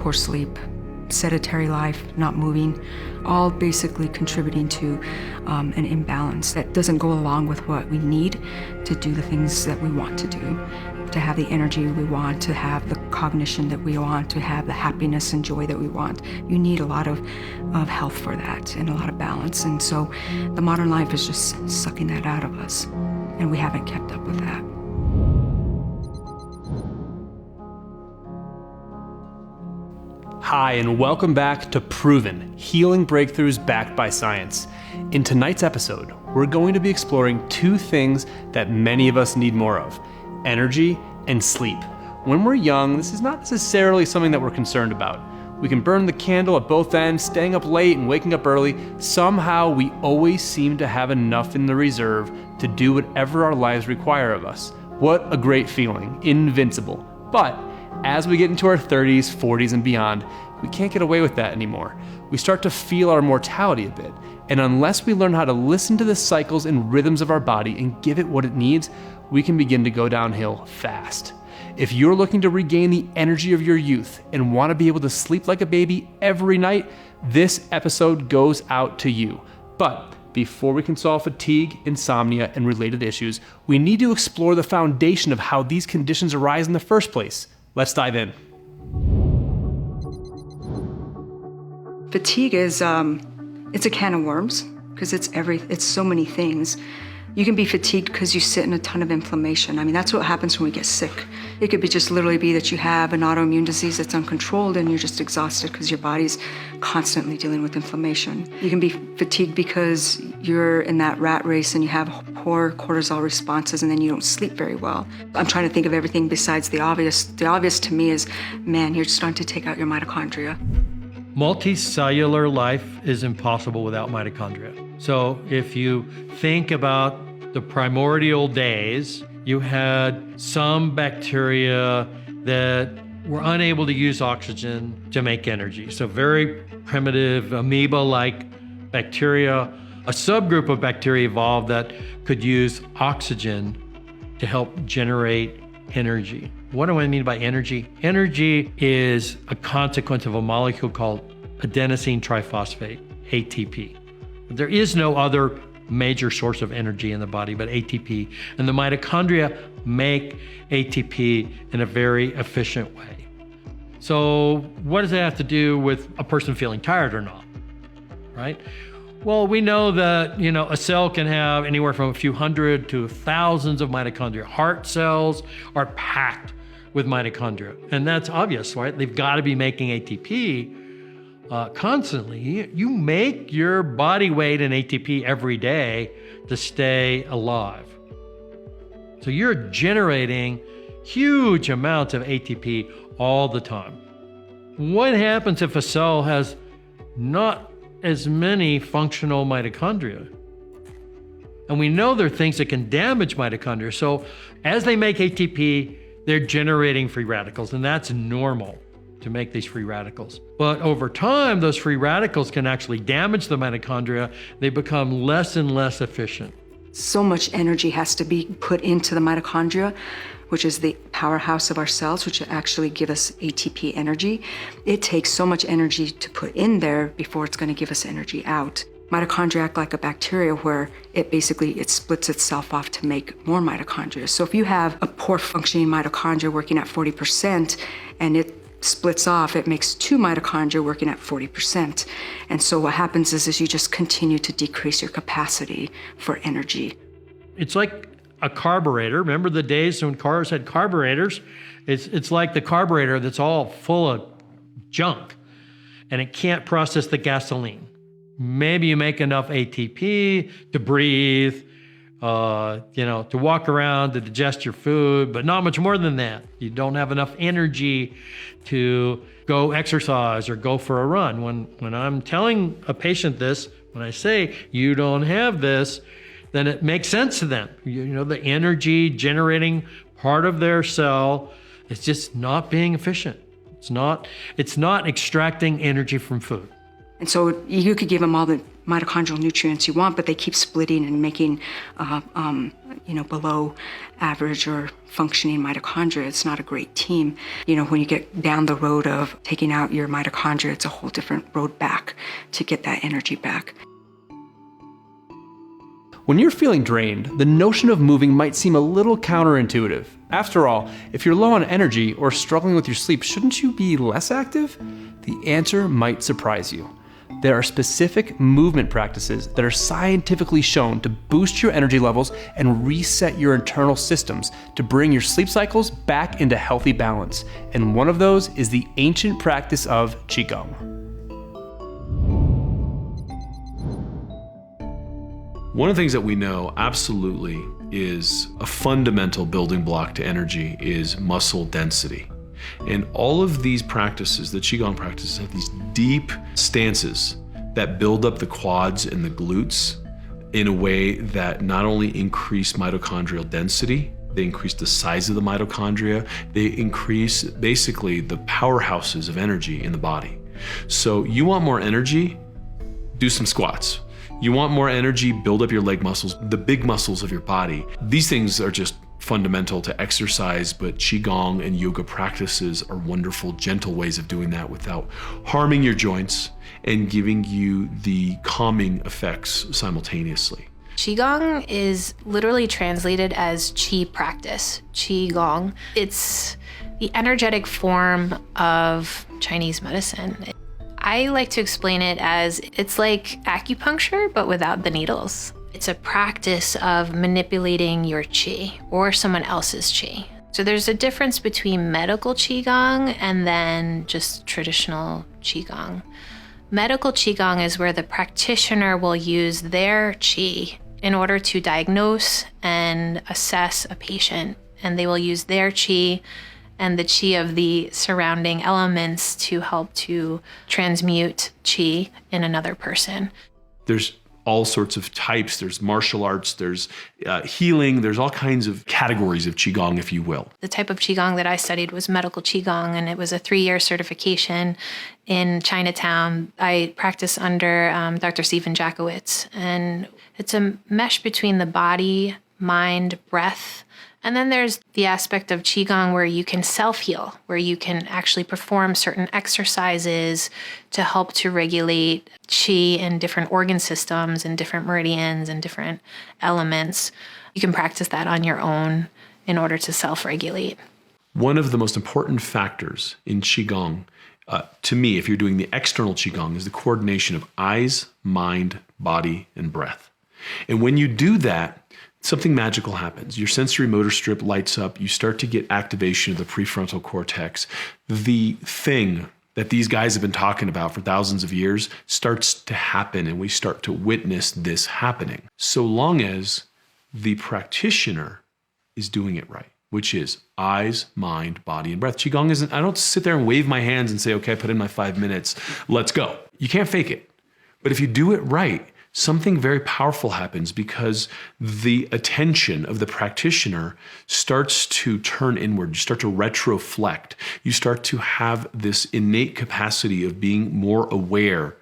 poor sleep, sedentary life, not moving, all basically contributing to an imbalance that doesn't go along with what we need to do the things that we want to do, to have the energy we want, to have the cognition that we want, to have the happiness and joy that we want. You need a lot of health for that and a lot of balance. And so the modern life is just sucking that out of us, and we haven't kept up with that. Hi, and welcome back to Proven, Healing Breakthroughs Backed by Science. In tonight's episode, we're going to be exploring two things that many of us need more of: energy and sleep. When we're young, this is not necessarily something that we're concerned about. We can burn the candle at both ends, staying up late and waking up early. Somehow, we always seem to have enough in the reserve to do whatever our lives require of us. What a great feeling, invincible. But as we get into our 30s, 40s, and beyond, we can't get away with that anymore. We start to feel our mortality a bit. And unless we learn how to listen to the cycles and rhythms of our body and give it what it needs, we can begin to go downhill fast. If you're looking to regain the energy of your youth and want to be able to sleep like a baby every night, this episode goes out to you. But before we can solve fatigue, insomnia, and related issues, we need to explore the foundation of how these conditions arise in the first place. Let's dive in. Fatigue is it's a can of worms because it's so many things. You can be fatigued because you sit in a ton of inflammation. I mean, that's what happens when we get sick. It could be just literally be that you have an autoimmune disease that's uncontrolled and you're just exhausted because your body's constantly dealing with inflammation. You can be fatigued because you're in that rat race and you have poor cortisol responses and then you don't sleep very well. I'm trying to think of everything besides the obvious. The obvious to me is, man, you're starting to take out your mitochondria. Multicellular life is impossible without mitochondria. So if you think about the primordial days, you had some bacteria that were unable to use oxygen to make energy. So very primitive amoeba-like bacteria. A subgroup of bacteria evolved that could use oxygen to help generate energy. What do I mean by energy? Energy is a consequence of a molecule called adenosine triphosphate, ATP. There is no other major source of energy in the body but ATP, and the mitochondria make ATP in a very efficient way. So what does that have to do with a person feeling tired or not, right? Well, we know that, a cell can have anywhere from a few hundred to thousands of mitochondria. Heart cells are packed with mitochondria, and that's obvious, right? They've got to be making ATP constantly. You make your body weight in ATP every day to stay alive. So you're generating huge amounts of ATP all the time. What happens if a cell has not as many functional mitochondria? And we know there are things that can damage mitochondria. So as they make ATP, they're generating free radicals, and that's normal to make these free radicals. But over time, those free radicals can actually damage the mitochondria. They become less and less efficient. So much energy has to be put into the mitochondria, which is the powerhouse of our cells, which actually give us ATP energy. It takes so much energy to put in there before it's going to give us energy out. Mitochondria act like a bacteria where it splits itself off to make more mitochondria. So if you have a poor functioning mitochondria working at 40% and it splits off, it makes two mitochondria working at 40%. And so what happens is you just continue to decrease your capacity for energy. It's like a carburetor. Remember the days when cars had carburetors? It's like the carburetor that's all full of junk and it can't process the gasoline. Maybe you make enough ATP to breathe, to walk around, to digest your food, but not much more than that. You don't have enough energy to go exercise or go for a run. When I'm telling a patient this, when I say you don't have this, then it makes sense to them. The energy generating part of their cell is just not being efficient. It's not extracting energy from food. And so you could give them all the mitochondrial nutrients you want, but they keep splitting and making, below average or functioning mitochondria. It's not a great team. When you get down the road of taking out your mitochondria, it's a whole different road back to get that energy back. When you're feeling drained, the notion of moving might seem a little counterintuitive. After all, if you're low on energy or struggling with your sleep, shouldn't you be less active? The answer might surprise you. There are specific movement practices that are scientifically shown to boost your energy levels and reset your internal systems to bring your sleep cycles back into healthy balance. And one of those is the ancient practice of Qigong. One of the things that we know absolutely is a fundamental building block to energy is muscle density. And all of these practices, the Qigong practices, have these deep stances that build up the quads and the glutes in a way that not only increase mitochondrial density, they increase the size of the mitochondria, they increase basically the powerhouses of energy in the body. So you want more energy, do some squats. You want more energy, build up your leg muscles, the big muscles of your body. These things are just fundamental to exercise, but Qigong and yoga practices are wonderful, gentle ways of doing that without harming your joints and giving you the calming effects simultaneously. Qigong is literally translated as Qi practice, Qigong. It's the energetic form of Chinese medicine. I like to explain it as it's like acupuncture, but without the needles. It's a practice of manipulating your qi or someone else's qi. So there's a difference between medical qigong and then just traditional qigong. Medical qigong is where the practitioner will use their qi in order to diagnose and assess a patient. And they will use their qi and the qi of the surrounding elements to help to transmute qi in another person. There's all sorts of types. There's martial arts, there's healing, there's all kinds of categories of Qigong, if you will. The type of Qigong that I studied was medical Qigong, and it was a 3-year certification in Chinatown. I practiced under Dr. Stephen Jackowitz, and it's a mesh between the body, mind, breath. And then there's the aspect of Qigong where you can self-heal, where you can actually perform certain exercises to help to regulate Qi in different organ systems and different meridians and different elements. You can practice that on your own in order to self-regulate. One of the most important factors in Qigong, to me, if you're doing the external Qigong, is the coordination of eyes, mind, body, and breath. And when you do that, something magical happens. Your sensory motor strip lights up. You start to get activation of the prefrontal cortex. The thing that these guys have been talking about for thousands of years starts to happen, and we start to witness this happening. So long as the practitioner is doing it right, which is eyes, mind, body, and breath. Qigong isn't, I don't sit there and wave my hands and say, okay, I put in my 5 minutes, let's go. You can't fake it. But if you do it right, something very powerful happens because the attention of the practitioner starts to turn inward. You start to retroflect. You start to have this innate capacity of being more aware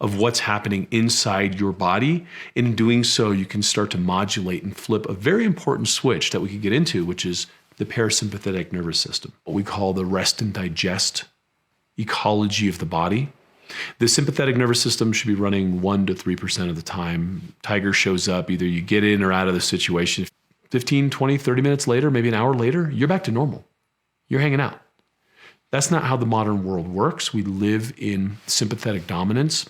of what's happening inside your body. In doing so, you can start to modulate and flip a very important switch that we could get into, which is the parasympathetic nervous system, what we call the rest and digest ecology of the body. The sympathetic nervous system should be running 1 to 3% of the time. Tiger shows up, either you get in or out of the situation. 15, 20, 30 minutes later, maybe an hour later, you're back to normal. You're hanging out. That's not how the modern world works. We live in sympathetic dominance.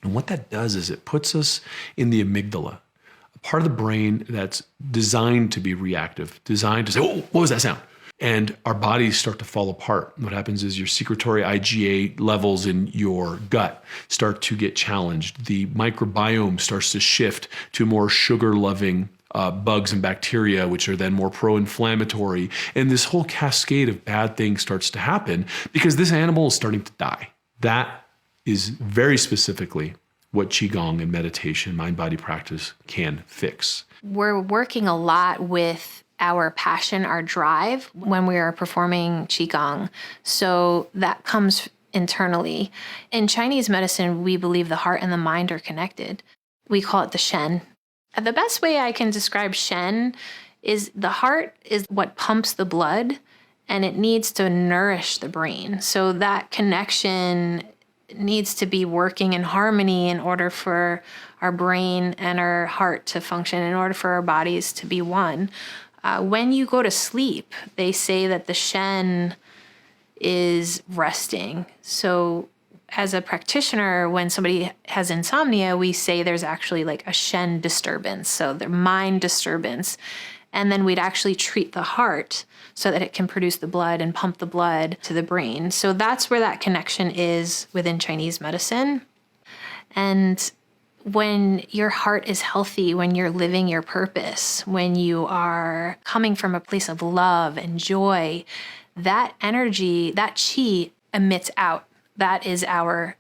And what that does is it puts us in the amygdala, a part of the brain that's designed to be reactive, designed to say, oh, what was that sound? And our bodies start to fall apart. What happens is your secretory IgA levels in your gut start to get challenged. The microbiome starts to shift to more sugar-loving bugs and bacteria, which are then more pro-inflammatory. And this whole cascade of bad things starts to happen because this animal is starting to die. That is very specifically what Qigong and meditation, mind-body practice can fix. We're working a lot with our passion, our drive when we are performing Qigong. So that comes internally. In Chinese medicine, we believe the heart and the mind are connected. We call it the Shen. The best way I can describe Shen is the heart is what pumps the blood, and it needs to nourish the brain. So that connection needs to be working in harmony in order for our brain and our heart to function, in order for our bodies to be one. When you go to sleep, they say that the Shen is resting. So as a practitioner, when somebody has insomnia, we say there's actually like a Shen disturbance, so their mind disturbance. And then we'd actually treat the heart so that it can produce the blood and pump the blood to the brain. So that's where that connection is within Chinese medicine. And when your heart is healthy, when you're living your purpose, when you are coming from a place of love and joy, that energy, that qi emits out. That is our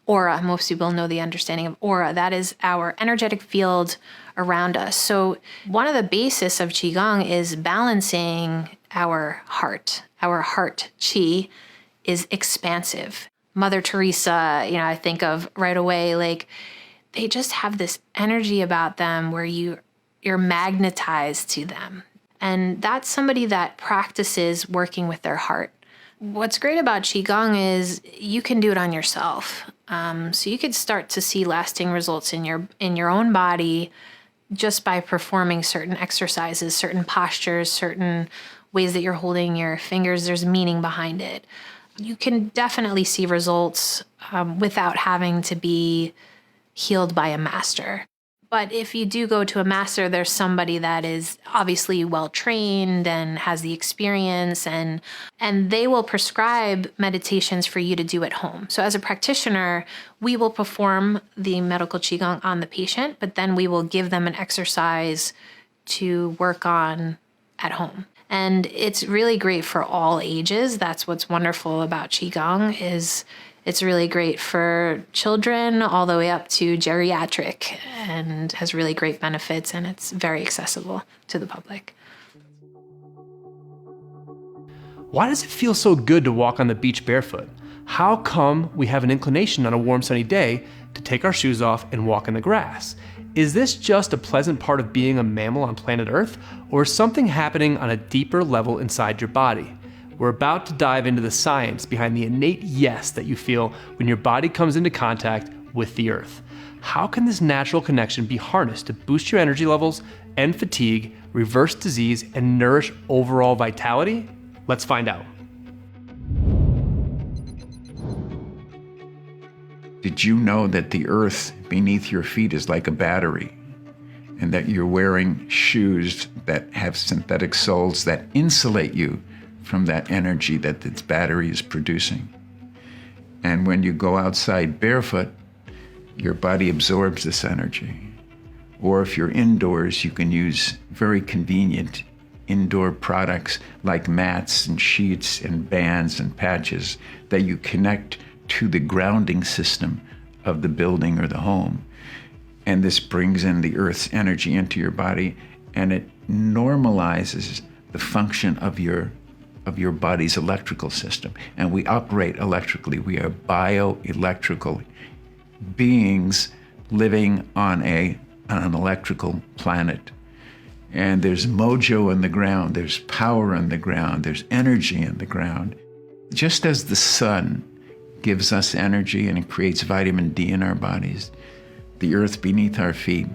aura. Most people know the understanding of aura. That is our energetic field around us. So one of the basis of Qigong is balancing our heart. Our heart qi is expansive. Mother Teresa, I think of right away, like they just have this energy about them where you're magnetized to them. And that's somebody that practices working with their heart. What's great about Qigong is you can do it on yourself. So you could start to see lasting results in your own body just by performing certain exercises, certain postures, certain ways that you're holding your fingers. There's meaning behind it. You can definitely see results without having to be healed by a master. But if you do go to a master, there's somebody that is obviously well-trained and has the experience, and they will prescribe meditations for you to do at home. So as a practitioner, we will perform the medical Qigong on the patient, but then we will give them an exercise to work on at home. And it's really great for all ages. That's what's wonderful about Qigong is it's really great for children all the way up to geriatric and has really great benefits, and it's very accessible to the public. Why does it feel so good to walk on the beach barefoot? How come we have an inclination on a warm sunny day to take our shoes off and walk in the grass? Is this just a pleasant part of being a mammal on planet Earth, or is something happening on a deeper level inside your body? We're about to dive into the science behind the innate yes that you feel when your body comes into contact with the earth. How can this natural connection be harnessed to boost your energy levels, end fatigue, reverse disease, and nourish overall vitality? Let's find out. Did you know that the earth beneath your feet is like a battery, and that you're wearing shoes that have synthetic soles that insulate you from that energy that this battery is producing? And when you go outside barefoot, your body absorbs this energy. Or if you're indoors, you can use very convenient indoor products like mats and sheets and bands and patches that you connect to the grounding system of the building or the home. And this brings in the earth's energy into your body, and it normalizes the function of your body's electrical system. And we operate electrically. We are bioelectrical beings living on an electrical planet. And there's mojo in the ground, there's power in the ground, there's energy in the ground. Just as the sun gives us energy and it creates vitamin D in our bodies, the earth beneath our feet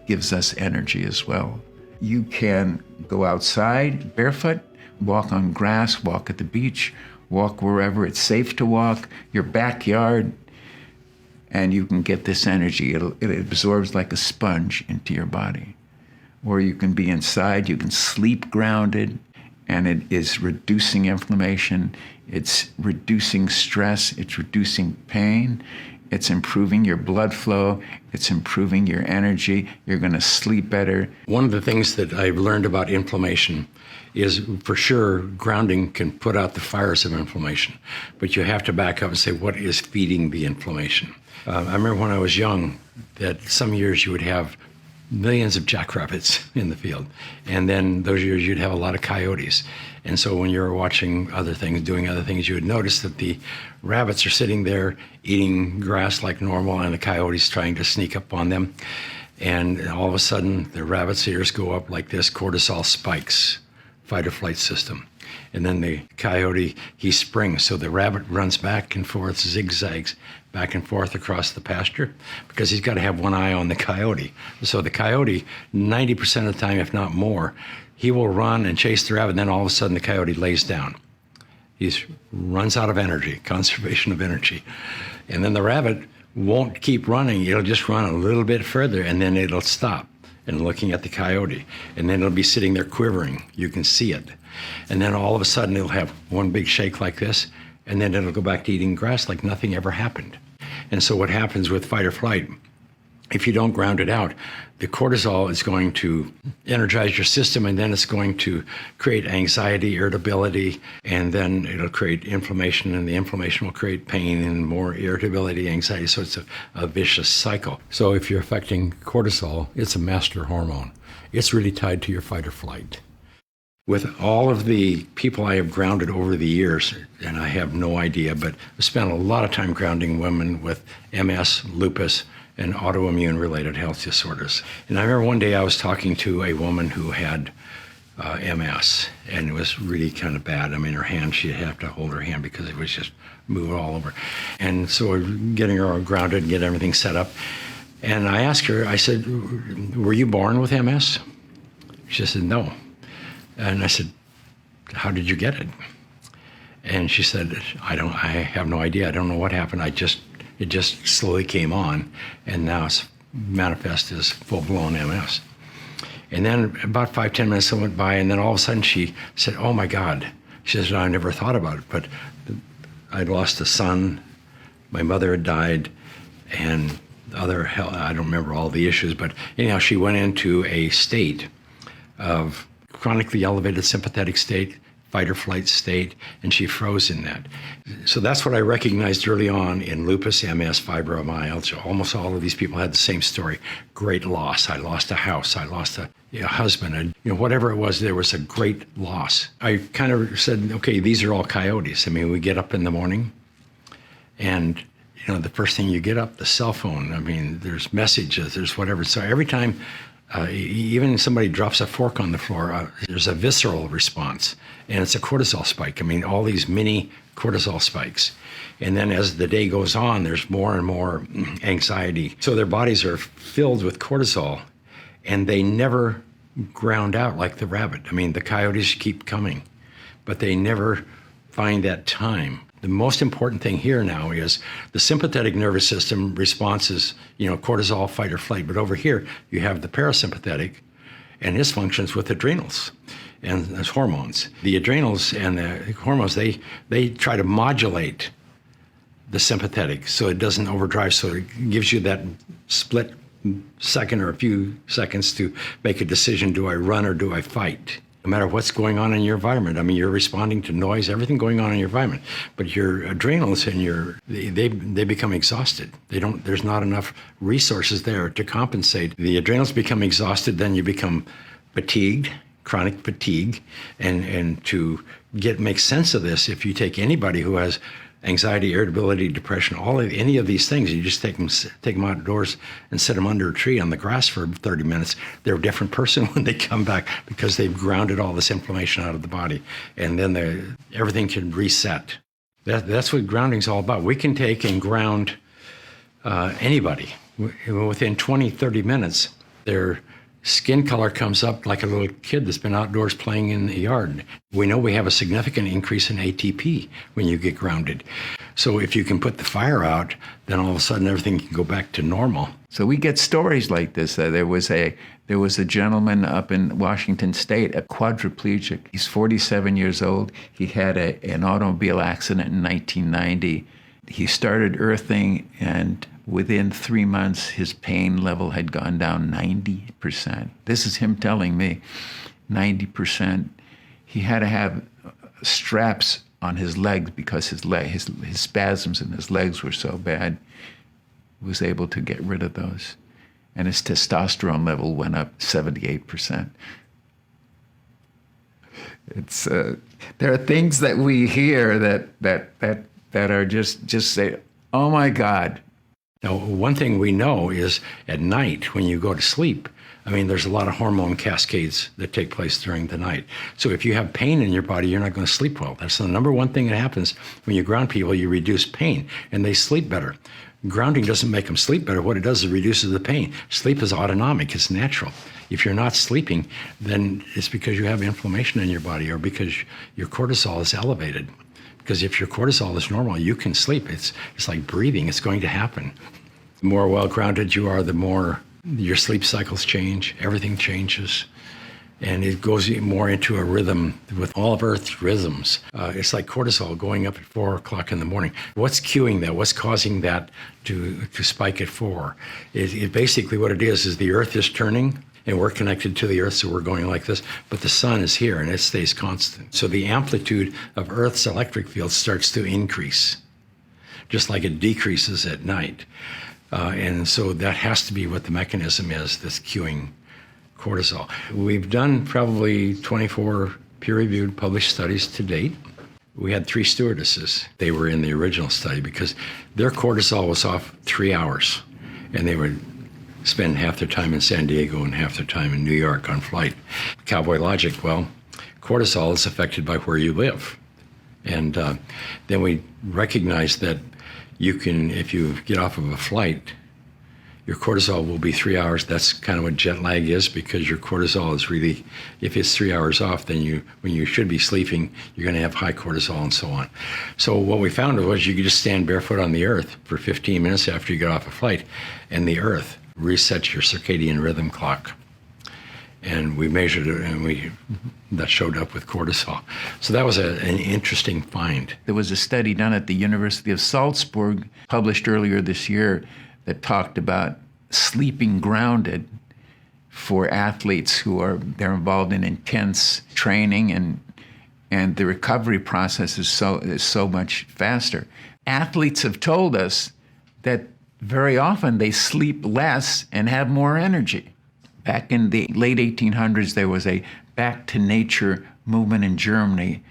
gives us energy as well. You can go outside barefoot, walk on grass, walk at the beach, walk wherever it's safe to walk, your backyard, and you can get this energy. It absorbs like a sponge into your body. Or you can be inside, you can sleep grounded, and it is reducing inflammation, it's reducing stress, it's reducing pain, it's improving your blood flow, it's improving your energy, you're gonna sleep better. One of the things that I've learned about inflammation is, for sure, grounding can put out the fires of inflammation, but you have to back up and say, what is feeding the inflammation? I remember when I was young that some years you would have millions of jackrabbits in the field. And then those years you'd have a lot of coyotes. And so when you're watching other things, doing other things, you would notice that the rabbits are sitting there eating grass like normal and the coyotes trying to sneak up on them. And all of a sudden the rabbit's ears go up like this, cortisol spikes, fight or flight system. And then the coyote, he springs. So the rabbit runs back and forth, zigzags back and forth across the pasture because he's got to have one eye on the coyote. So the coyote, 90% of the time, if not more, he will run and chase the rabbit. And then all of a sudden the coyote lays down. He runs out of energy, conservation of energy. And then the rabbit won't keep running. It'll just run a little bit further and then it'll stop and looking at the coyote. And then it'll be sitting there quivering. You can see it. And then all of a sudden it'll have one big shake like this, and then it'll go back to eating grass like nothing ever happened. And so what happens with fight or flight, if you don't ground it out, the cortisol is going to energize your system, and then it's going to create anxiety, irritability, and then it'll create inflammation, and the inflammation will create pain and more irritability, anxiety. So it's a vicious cycle. So if you're affecting cortisol, it's a master hormone. It's really tied to your fight or flight. With all of the people I have grounded over the years, and I have no idea, but I spent a lot of time grounding women with MS, lupus, and autoimmune related health disorders. And I remember one day I was talking to a woman who had MS, and it was really kind of bad. I mean, her hand, she'd have to hold her hand because it was just moving all over. And so we're getting her all grounded and get everything set up. And I asked her, I said, were you born with MS? She said, no. And I said, how did you get it? And she said, I have no idea. I don't know what happened. It just slowly came on, and now it's manifest as full-blown MS. And then about 5-10 minutes went by, and then all of a sudden she said, oh my God. She said, I never thought about it, but I'd lost a son, my mother had died, and I don't remember all the issues, but anyhow, she went into a state of chronically elevated sympathetic state, fight or flight state, and she froze in that. So that's what I recognized early on in lupus, MS, fibromyalgia. Almost all of these people had the same story. Great loss. I lost a house. I lost a husband. And whatever it was, there was a great loss. I kind of said, okay, these are all coyotes. I mean, we get up in the morning, and the first thing you get up, the cell phone. I mean, there's messages, there's whatever. So every time even if somebody drops a fork on the floor, there's a visceral response, and it's a cortisol spike. I mean, all these mini cortisol spikes. And then as the day goes on, there's more and more anxiety. So their bodies are filled with cortisol, and they never ground out like the rabbit. I mean, the coyotes keep coming, but they never find that time. The most important thing here now is the sympathetic nervous system responses, cortisol, fight or flight. But over here, you have the parasympathetic, and his functions with adrenals and as hormones. The adrenals and the hormones, they try to modulate the sympathetic so it doesn't overdrive, so it gives you that split second or a few seconds to make a decision. Do I run or do I fight? No matter what's going on in your environment. I mean, you're responding to noise, everything going on in your environment. But your adrenals and they become exhausted. There's not enough resources there to compensate. The adrenals become exhausted, then you become fatigued, chronic fatigue. And to make sense of this, if you take anybody who has anxiety, irritability, depression, any of these things, you just take them outdoors and set them under a tree on the grass for 30 minutes. They're a different person when they come back because they've grounded all this inflammation out of the body, and then everything can reset. That's what grounding's all about. We can take and ground anybody. Within 20, 30 minutes, their skin color comes up like a little kid that's been outdoors playing in the yard. We know we have a significant increase in ATP when you get grounded. So if you can put the fire out, then all of a sudden everything can go back to normal. So we get stories like this. There was a gentleman up in Washington State, a quadriplegic. He's 47 years old. He had an automobile accident in 1990. He started earthing, and within 3 months, his pain level had gone down 90%. This is him telling me, 90%. He had to have straps on his legs because his spasms in his legs were so bad. He was able to get rid of those. and his testosterone level went up 78%. It's there are things that we hear that are just say, oh my God. Now, one thing we know is at night when you go to sleep, I mean, there's a lot of hormone cascades that take place during the night. So if you have pain in your body, you're not going to sleep well. That's the number one thing that happens when you ground people. You reduce pain and they sleep better. Grounding doesn't make them sleep better. What it does is it reduces the pain. Sleep is autonomic. It's natural. If you're not sleeping, then it's because you have inflammation in your body or because your cortisol is elevated. Because if your cortisol is normal, you can sleep. It's like breathing. It's going to happen. The more well-grounded you are, the more your sleep cycles change. Everything changes. And it goes more into a rhythm with all of Earth's rhythms. It's like cortisol going up at 4 o'clock in the morning. What's cueing that? What's causing that to spike at 4? It basically what it is the Earth is turning, and we're connected to the Earth, so we're going like this. But the sun is here, and it stays constant. So the amplitude of Earth's electric field starts to increase, just like it decreases at night. And so that has to be what the mechanism is that's cueing cortisol. We've done probably 24 peer-reviewed published studies to date. We had 3 stewardesses. They were in the original study because their cortisol was off 3 hours, and they would spend half their time in San Diego and half their time in New York on flight. Cowboy logic, well, cortisol is affected by where you live. And then we recognized that you can, if you get off of a flight, your cortisol will be 3 hours. That's kind of what jet lag is, because your cortisol is really, if it's 3 hours off, then when you should be sleeping, you're going to have high cortisol and so on. So what we found was you could just stand barefoot on the Earth for 15 minutes after you get off a flight, and the Earth resets your circadian rhythm clock. And we measured it, and that showed up with cortisol. So that was an interesting find. There was a study done at the University of Salzburg, published earlier this year, that talked about sleeping grounded for athletes who they're involved in intense training, and the recovery process is so much faster. Athletes have told us that very often they sleep less and have more energy. Back in the late 1800s, there was a back to nature movement in Germany,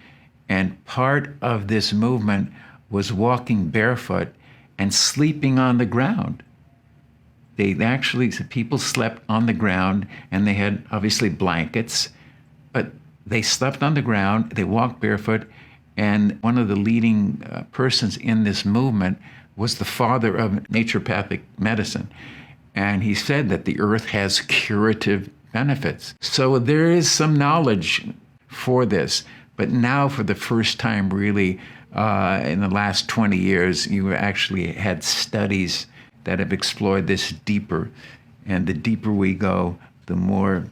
and part of this movement was walking barefoot and sleeping on the ground. People slept on the ground, and they had obviously blankets, but they slept on the ground, they walked barefoot, and one of the leading persons in this movement was the father of naturopathic medicine. And he said that the earth has curative benefits. So there is some knowledge for this. But now, for the first time, really, in the last 20 years, you actually had studies that have explored this deeper. And the deeper we go, the more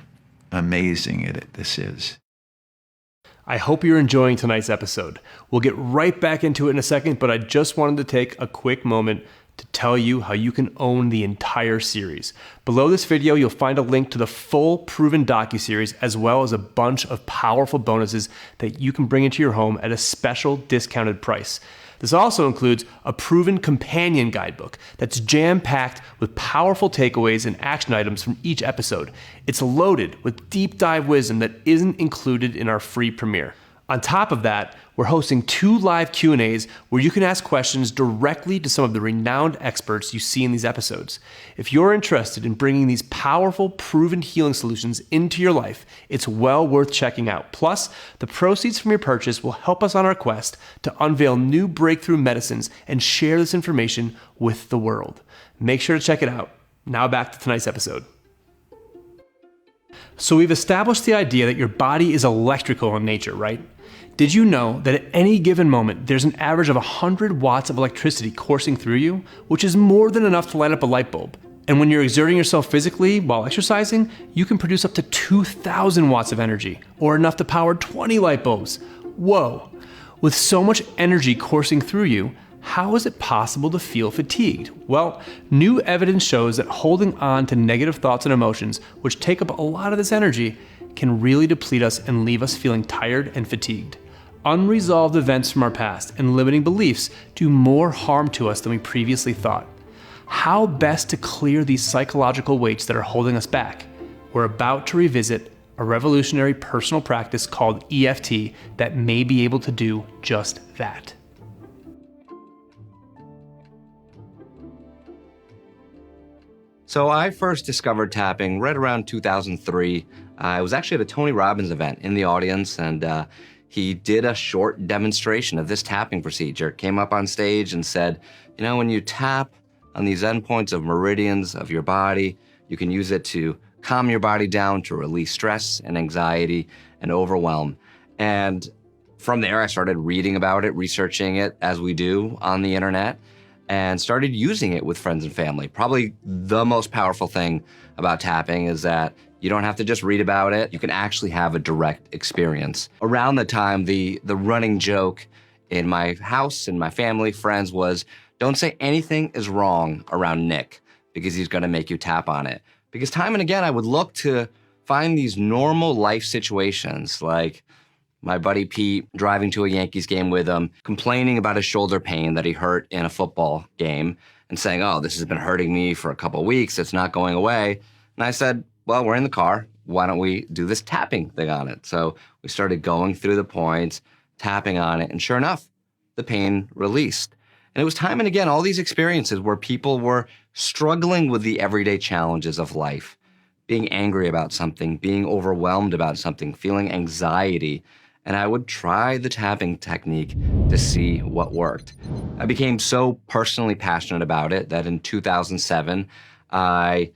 amazing this is. I hope you're enjoying tonight's episode. We'll get right back into it in a second, but I just wanted to take a quick moment to tell you how you can own the entire series. Below this video, you'll find a link to the full Proven docuseries, as well as a bunch of powerful bonuses that you can bring into your home at a special discounted price. This also includes a Proven companion guidebook that's jam-packed with powerful takeaways and action items from each episode. It's loaded with deep dive wisdom that isn't included in our free premiere. On top of that, we're hosting 2 live Q&As where you can ask questions directly to some of the renowned experts you see in these episodes. If you're interested in bringing these powerful, proven healing solutions into your life, it's well worth checking out. Plus, the proceeds from your purchase will help us on our quest to unveil new breakthrough medicines and share this information with the world. Make sure to check it out. Now back to tonight's episode. So we've established the idea that your body is electrical in nature, right? Did you know that at any given moment, there's an average of 100 watts of electricity coursing through you, which is more than enough to light up a light bulb? And when you're exerting yourself physically while exercising, you can produce up to 2,000 watts of energy, or enough to power 20 light bulbs. Whoa! With so much energy coursing through you, how is it possible to feel fatigued? Well, new evidence shows that holding on to negative thoughts and emotions, which take up a lot of this energy, can really deplete us and leave us feeling tired and fatigued. Unresolved events from our past and limiting beliefs do more harm to us than we previously thought. how best to clear these psychological weights that are holding us back. We're about to revisit a revolutionary personal practice called EFT that may be able to do just that. So I first discovered tapping right around 2003. I was actually at a Tony Robbins event in the audience, and he did a short demonstration of this tapping procedure. Came up on stage and said, you know, when you tap on these endpoints of meridians of your body, you can use it to calm your body down, to release stress and anxiety and overwhelm. And from there, I started reading about it, researching it as we do on the internet, and started using it with friends and family. Probably the most powerful thing about tapping is that you don't have to just read about it. You can actually have a direct experience. Around the time, the running joke in my house and my family, friends was, don't say anything is wrong around Nick because he's gonna make you tap on it. Because time and again, I would look to find these normal life situations, like my buddy Pete driving to a Yankees game with him, complaining about his shoulder pain that he hurt in a football game and saying, oh, this has been hurting me for a couple of weeks. It's not going away. And I said, well, we're in the car. Why don't we do this tapping thing on it? So we started going through the points, tapping on it. And sure enough, the pain released. And it was time and again, all these experiences where people were struggling with the everyday challenges of life, being angry about something, being overwhelmed about something, feeling anxiety. And I would try the tapping technique to see what worked. I became so personally passionate about it that in 2007, I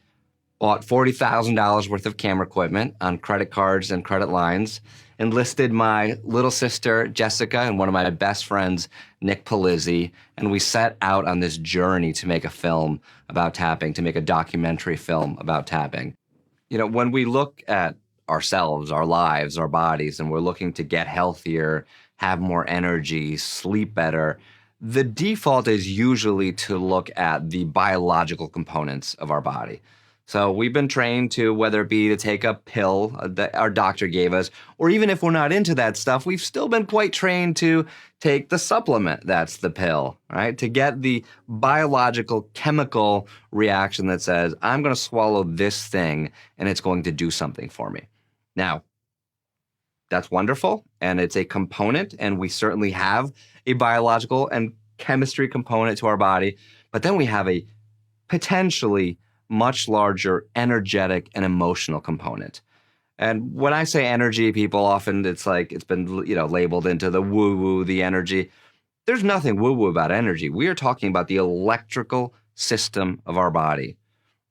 bought $40,000 worth of camera equipment on credit cards and credit lines, enlisted my little sister, Jessica, and one of my best friends, Nick Palizzi, and we set out on this journey to make a film about tapping, to make a documentary film about tapping. You know, when we look at ourselves, our lives, our bodies, and we're looking to get healthier, have more energy, sleep better, the default is usually to look at the biological components of our body. So we've been trained to, whether it be to take a pill that our doctor gave us, or even if we're not into that stuff, we've still been quite trained to take the supplement that's the pill, right? To get the biological chemical reaction that says, I'm going to swallow this thing and it's going to do something for me. Now, that's wonderful, and it's a component, and we certainly have a biological and chemistry component to our body, but then we have a potentially much larger energetic and emotional component. And when I say energy, people often, it's like it's been, labeled into the woo-woo, the energy. There's nothing woo-woo about energy. We are talking about the electrical system of our body.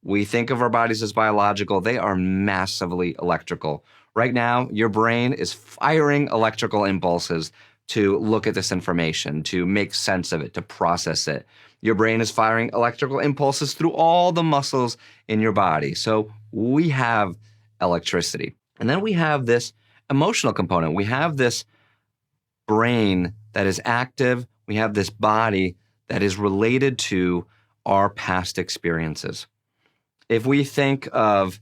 We think of our bodies as biological. They are massively electrical. Right now, your brain is firing electrical impulses to look at this information, to make sense of it, to process it. Your brain is firing electrical impulses through all the muscles in your body. So we have electricity. And then we have this emotional component. We have this brain that is active. We have this body that is related to our past experiences. If we think of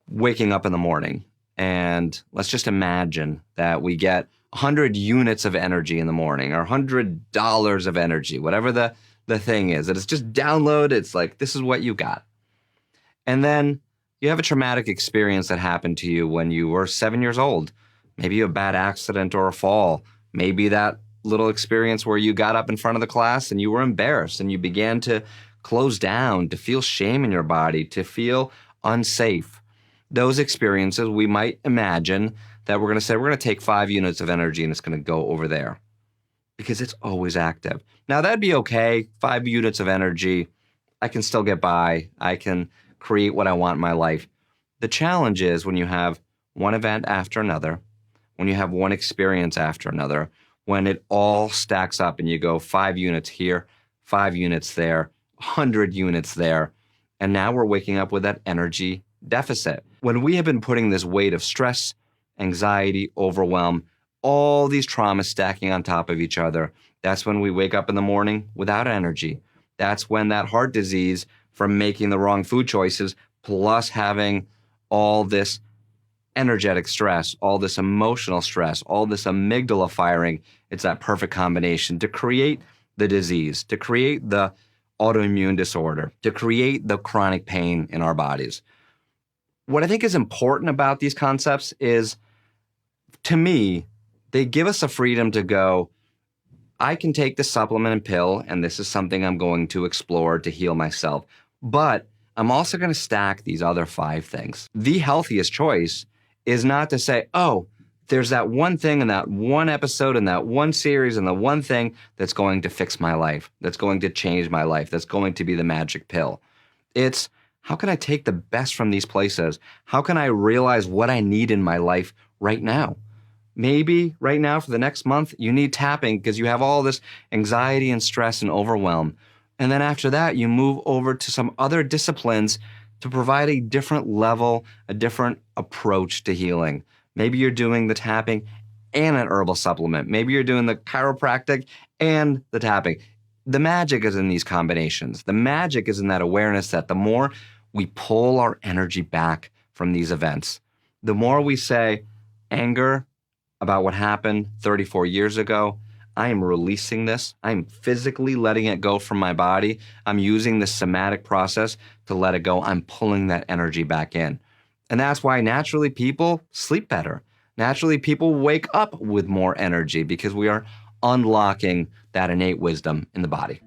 waking up in the morning, and let's just imagine that we get 100 units of energy in the morning, or $100 of energy, whatever the thing is, that it's just download. It's like, this is what you got. And then you have a traumatic experience that happened to you when you were 7 years old. Maybe a bad accident or a fall. Maybe that little experience where you got up in front of the class and you were embarrassed and you began to close down, to feel shame in your body, to feel unsafe. Those experiences, we might imagine that we're going to say, we're going to take 5 units of energy and it's going to go over there because it's always active. Now, that'd be okay. 5 units of energy, I can still get by. I can create what I want in my life. The challenge is when you have one event after another, when you have one experience after another, when it all stacks up and you go 5 units here, 5 units there, 100 units there, and now we're waking up with that energy deficit. When we have been putting this weight of stress, anxiety, overwhelm, all these traumas stacking on top of each other, that's when we wake up in the morning without energy. That's when that heart disease from making the wrong food choices, plus having all this energetic stress, all this emotional stress, all this amygdala firing, it's that perfect combination to create the disease, to create the autoimmune disorder, to create the chronic pain in our bodies. What I think is important about these concepts is, to me, they give us a freedom to go, I can take the supplement and pill, and this is something I'm going to explore to heal myself. But I'm also going to stack these other 5 things. The healthiest choice is not to say, oh, there's that one thing in that one episode and that one series and the one thing that's going to fix my life, that's going to change my life, that's going to be the magic pill. It's, how can I take the best from these places? How can I realize what I need in my life right now? Maybe right now for the next month, you need tapping because you have all this anxiety and stress and overwhelm. And then after that, you move over to some other disciplines to provide a different level, a different approach to healing. Maybe you're doing the tapping and an herbal supplement. Maybe you're doing the chiropractic and the tapping. The magic is in these combinations. The magic is in that awareness that the more we pull our energy back from these events, the more we say, anger about what happened 34 years ago, I am releasing this. I'm physically letting it go from my body. I'm using the somatic process to let it go. I'm pulling that energy back in. And that's why naturally people sleep better. Naturally people wake up with more energy because we are unlocking that innate wisdom in the body.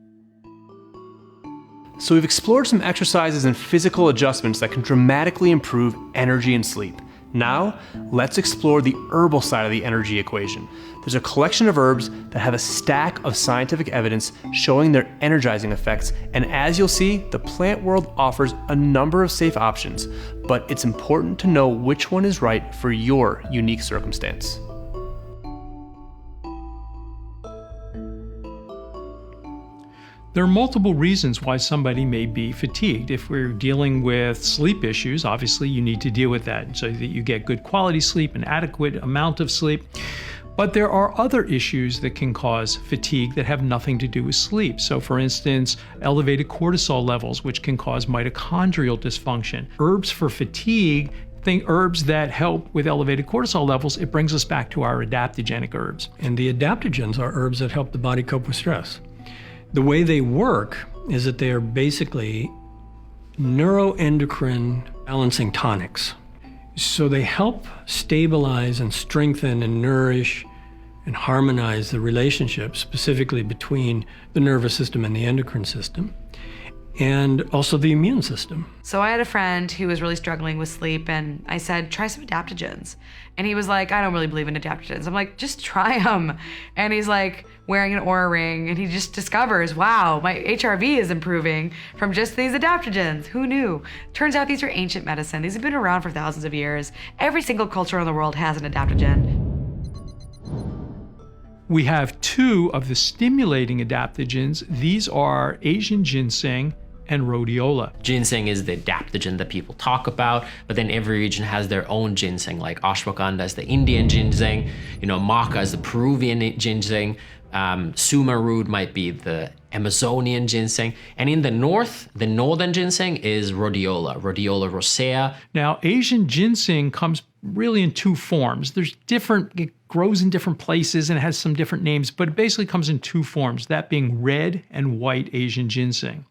So we've explored some exercises and physical adjustments that can dramatically improve energy and sleep. Now, let's explore the herbal side of the energy equation. There's a collection of herbs that have a stack of scientific evidence showing their energizing effects, and as you'll see, the plant world offers a number of safe options, but it's important to know which one is right for your unique circumstance. There are multiple reasons why somebody may be fatigued. If we're dealing with sleep issues, obviously you need to deal with that so that you get good quality sleep, an adequate amount of sleep. But there are other issues that can cause fatigue that have nothing to do with sleep. So for instance, elevated cortisol levels, which can cause mitochondrial dysfunction. Herbs for fatigue, think herbs that help with elevated cortisol levels, it brings us back to our adaptogenic herbs. And the adaptogens are herbs that help the body cope with stress. The way they work is that they are basically neuroendocrine balancing tonics. So they help stabilize and strengthen and nourish and harmonize the relationship, specifically between the nervous system and the endocrine system, and also the immune system. So I had a friend who was really struggling with sleep, and I said, try some adaptogens. And he was like, I don't really believe in adaptogens. I'm like, just try them. And he's like wearing an Oura ring, and he just discovers, wow, my HRV is improving from just these adaptogens. Who knew? Turns out these are ancient medicine. These have been around for thousands of years. Every single culture in the world has an adaptogen. We have 2 of the stimulating adaptogens. These are Asian ginseng and rhodiola. Ginseng is the adaptogen that people talk about, but then every region has their own ginseng, like ashwagandha is the Indian ginseng, maca is the Peruvian ginseng, Suma root might be the Amazonian ginseng, and in the north, the northern ginseng is rhodiola rosea. Now, Asian ginseng comes really in 2 forms. It grows in different places and it has some different names, but it basically comes in 2 forms, that being red and white Asian ginseng.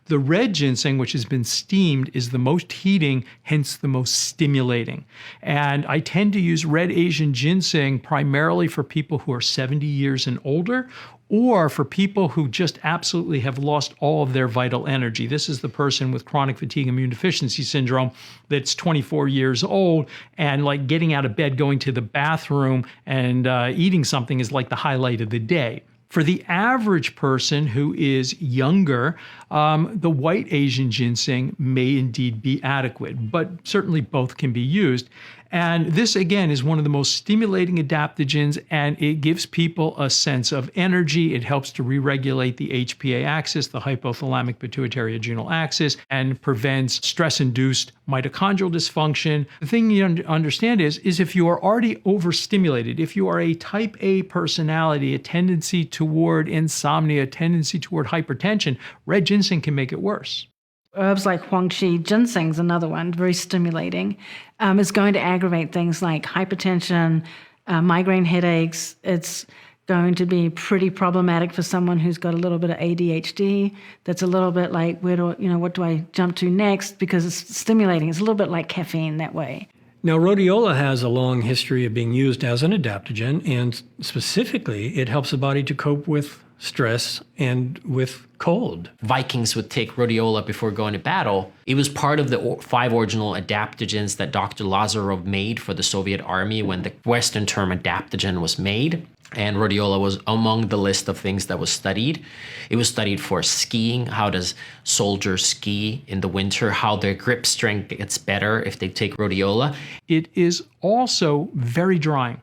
The red ginseng, which has been steamed, is the most heating, hence the most stimulating. And I tend to use red Asian ginseng primarily for people who are 70 years and older, or for people who just absolutely have lost all of their vital energy. This is the person with chronic fatigue immune deficiency syndrome that's 24 years old, and like getting out of bed, going to the bathroom, and eating something is like the highlight of the day. For the average person who is younger, the white Asian ginseng may indeed be adequate, but certainly both can be used. And this, again, is one of the most stimulating adaptogens, and it gives people a sense of energy. It helps to re-regulate the HPA axis, the hypothalamic pituitary adrenal axis, and prevents stress-induced mitochondrial dysfunction. The thing you understand is if you are already overstimulated, if you are a type A personality, a tendency toward insomnia, a tendency toward hypertension, red ginseng can make it worse. Herbs like Huangqi ginseng is another one, very stimulating. It's going to aggravate things like hypertension, migraine headaches. It's going to be pretty problematic for someone who's got a little bit of ADHD. That's a little bit like, what do I jump to next? Because it's stimulating. It's a little bit like caffeine that way. Now, rhodiola has a long history of being used as an adaptogen, and specifically, it helps the body to cope with stress and with cold. Vikings would take rhodiola before going to battle. It was part of the 5 original adaptogens that Dr. Lazarov made for the Soviet army when the Western term adaptogen was made. And rhodiola was among the list of things that was studied. It was studied for skiing. How does soldiers ski in the winter? How their grip strength gets better if they take rhodiola. It is also very drying.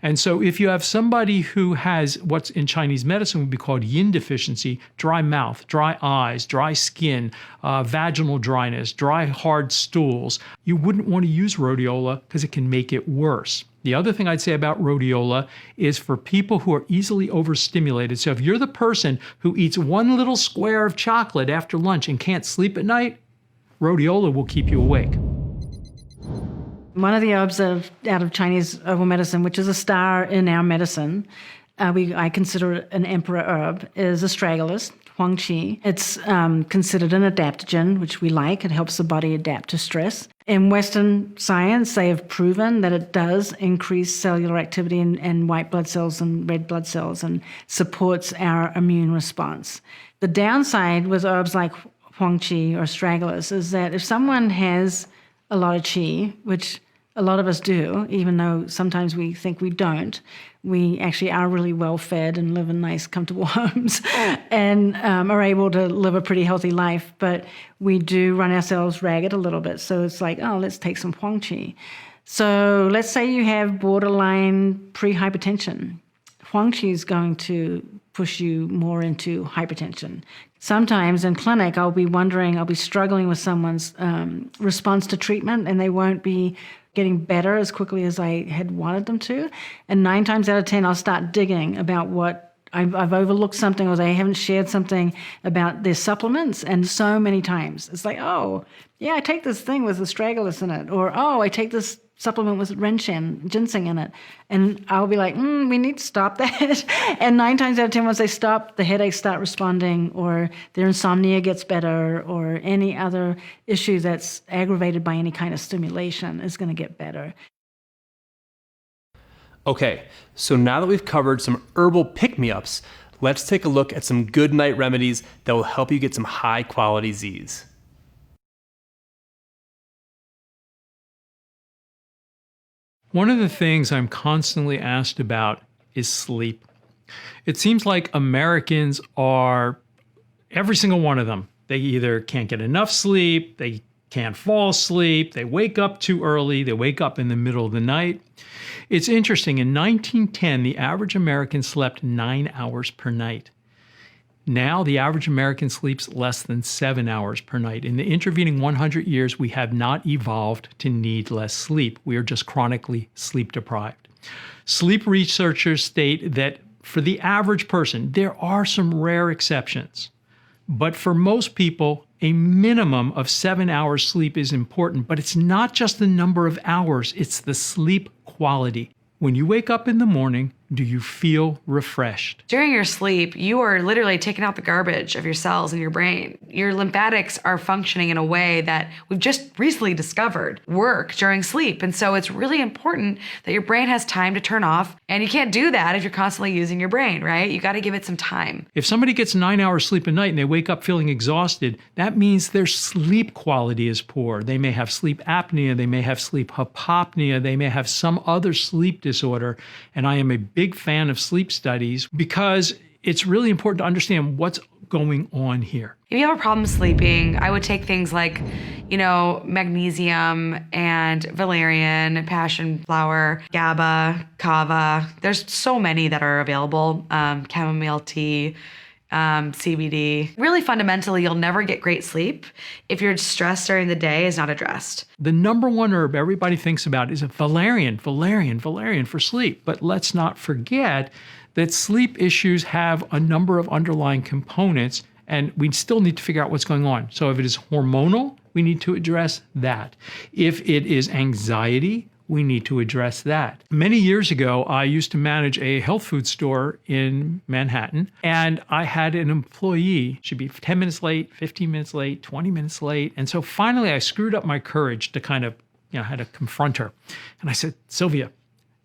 And so if you have somebody who has what's in Chinese medicine would be called yin deficiency, dry mouth, dry eyes, dry skin, vaginal dryness, dry hard stools, you wouldn't want to use rhodiola because it can make it worse. The other thing I'd say about rhodiola is for people who are easily overstimulated. So if you're the person who eats one little square of chocolate after lunch and can't sleep at night, rhodiola will keep you awake. One of the herbs out of Chinese herbal medicine, which is a star in our medicine, I consider it an emperor herb, is astragalus, Huang Qi. It's considered an adaptogen, which we like. It helps the body adapt to stress. In Western science, they have proven that it does increase cellular activity in white blood cells and red blood cells and supports our immune response. The downside with herbs like Huang Qi or astragalus is that if someone has a lot of qi, which a lot of us do, even though sometimes we think we don't, we actually are really well fed and live in nice, comfortable homes and are able to live a pretty healthy life. But we do run ourselves ragged a little bit. So it's like, let's take some Huang Qi. So let's say you have borderline pre-hypertension. Huang Qi is going to push you more into hypertension. Sometimes in clinic, I'll be struggling with someone's response to treatment, and they won't be getting better as quickly as I had wanted them to. And 9 times out of 10, I'll start digging about what I've overlooked something, or they haven't shared something about their supplements. And so many times it's like, I take this thing with astragalus in it, or I take this supplement with renshen, ginseng in it. And I'll be like, we need to stop that. And 9 times out of 10, once they stop, the headaches start responding, or their insomnia gets better, or any other issue that's aggravated by any kind of stimulation is going to get better. Okay, so now that we've covered some herbal pick-me-ups, let's take a look at some good night remedies that will help you get some high-quality Z's. One of the things I'm constantly asked about is sleep. It seems like Americans are, every single one of them, they either can't get enough sleep, they can't fall asleep, they wake up too early, they wake up in the middle of the night. It's interesting, in 1910, the average American slept 9 hours per night. Now, the average American sleeps less than 7 hours per night. In the intervening 100 years, we have not evolved to need less sleep. We are just chronically sleep deprived. Sleep researchers state that for the average person, there are some rare exceptions. But for most people, a minimum of 7 hours sleep is important. But it's not just the number of hours, it's the sleep quality. When you wake up in the morning, do you feel refreshed? During your sleep, you are literally taking out the garbage of your cells in your brain. Your lymphatics are functioning in a way that we've just recently discovered work during sleep. And so it's really important that your brain has time to turn off. And you can't do that if you're constantly using your brain, right? You got to give it some time. If somebody gets 9 hours sleep a night and they wake up feeling exhausted, that means their sleep quality is poor. They may have sleep apnea, they may have sleep hypopnea, they may have some other sleep disorder. And I am a big fan of sleep studies because it's really important to understand what's going on here. If you have a problem sleeping, I would take things like, magnesium and valerian, passion flower, GABA, kava. There's so many that are available. Chamomile tea, CBD. Really fundamentally, you'll never get great sleep if your stress during the day is not addressed. The number one herb everybody thinks about is valerian for sleep. But let's not forget that sleep issues have a number of underlying components, and we still need to figure out what's going on. So if it is hormonal, we need to address that. If it is anxiety, we need to address that. Many years ago, I used to manage a health food store in Manhattan, and I had an employee. She'd be 10 minutes late, 15 minutes late, 20 minutes late. And so finally, I screwed up my courage to kind of, I had to confront her. And I said, Sylvia,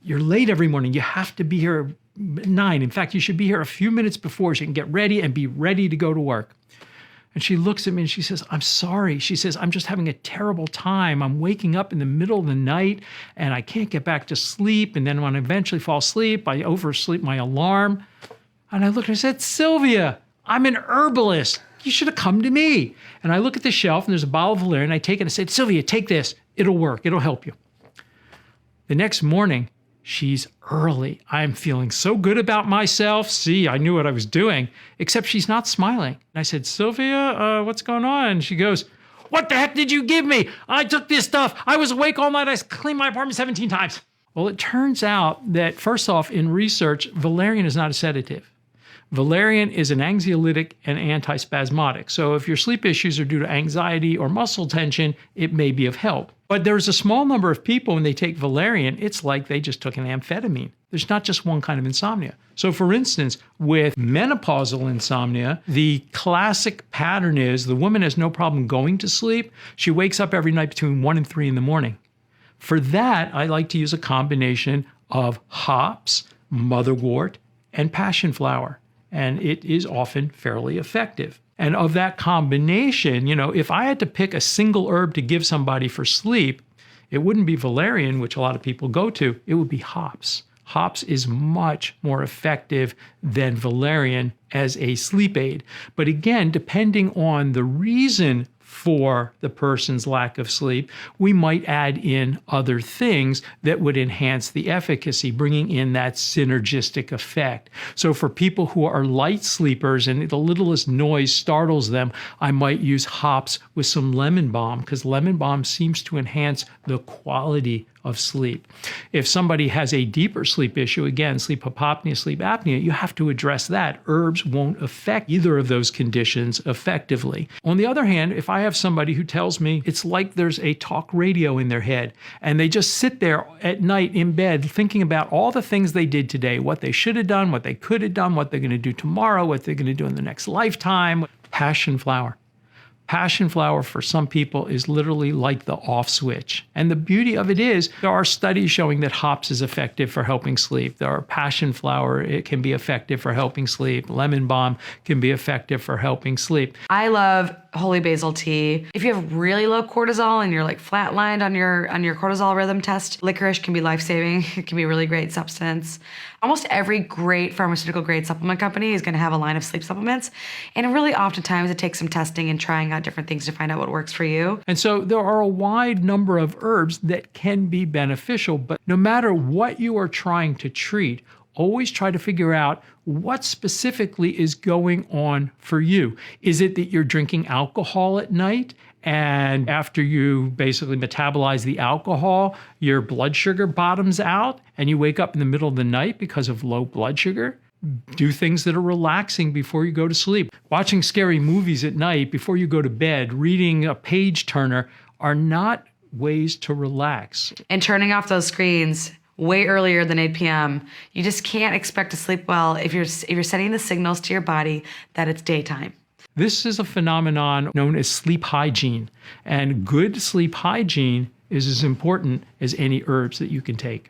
you're late every morning. You have to be here at 9. In fact, you should be here a few minutes before so you can get ready and be ready to go to work. And she looks at me and she says, I'm sorry. She says, I'm just having a terrible time. I'm waking up in the middle of the night and I can't get back to sleep. And then when I eventually fall asleep, I oversleep my alarm. And I looked and I said, Sylvia, I'm an herbalist. You should have come to me. And I look at the shelf and there's a bottle of valerian. I take it and I said, Sylvia, take this. It'll work. It'll help you. The next morning, she's early. I'm feeling so good about myself. See, I knew what I was doing, except she's not smiling. And I said, Sylvia, what's going on? And she goes, what the heck did you give me? I took this stuff. I was awake all night. I cleaned my apartment 17 times. Well, it turns out that first off, in research, valerian is not a sedative. Valerian is an anxiolytic and antispasmodic. So if your sleep issues are due to anxiety or muscle tension, it may be of help. But there's a small number of people when they take valerian, it's like they just took an amphetamine. There's not just one kind of insomnia. So for instance, with menopausal insomnia, the classic pattern is the woman has no problem going to sleep. She wakes up every night between 1 and 3 in the morning. For that, I like to use a combination of hops, motherwort, and passion flower. And it is often fairly effective. And of that combination, if I had to pick a single herb to give somebody for sleep, it wouldn't be valerian, which a lot of people go to, it would be hops. Hops is much more effective than valerian as a sleep aid. But again, depending on the reason for the person's lack of sleep, we might add in other things that would enhance the efficacy, bringing in that synergistic effect. So for people who are light sleepers and the littlest noise startles them, I might use hops with some lemon balm because lemon balm seems to enhance the quality of sleep. If somebody has a deeper sleep issue, again, sleep hypopnea, sleep apnea, you have to address that. Herbs won't affect either of those conditions effectively. On the other hand, if I have somebody who tells me it's like there's a talk radio in their head and they just sit there at night in bed thinking about all the things they did today, what they should have done, what they could have done, what they're going to do tomorrow, what they're going to do in the next lifetime, passion flower. Passion flower for some people is literally like the off switch. And the beauty of it is there are studies showing that hops is effective for helping sleep. There are passion flower, it can be effective for helping sleep. Lemon balm can be effective for helping sleep. I love holy basil tea. If you have really low cortisol and you're like flatlined on your cortisol rhythm test, licorice can be life-saving. It can be a really great substance. Almost every great pharmaceutical grade supplement company is going to have a line of sleep supplements. And really oftentimes it takes some testing and trying out different things to find out what works for you. And so there are a wide number of herbs that can be beneficial, but no matter what you are trying to treat, always try to figure out what specifically is going on for you. Is it that you're drinking alcohol at night and after you basically metabolize the alcohol, your blood sugar bottoms out and you wake up in the middle of the night because of low blood sugar? Do things that are relaxing before you go to sleep. Watching scary movies at night before you go to bed, reading a page turner are not ways to relax. And turning off those screens way earlier than 8 p.m. You just can't expect to sleep well if you're sending the signals to your body that it's daytime. This is a phenomenon known as sleep hygiene, and good sleep hygiene is as important as any herbs that you can take.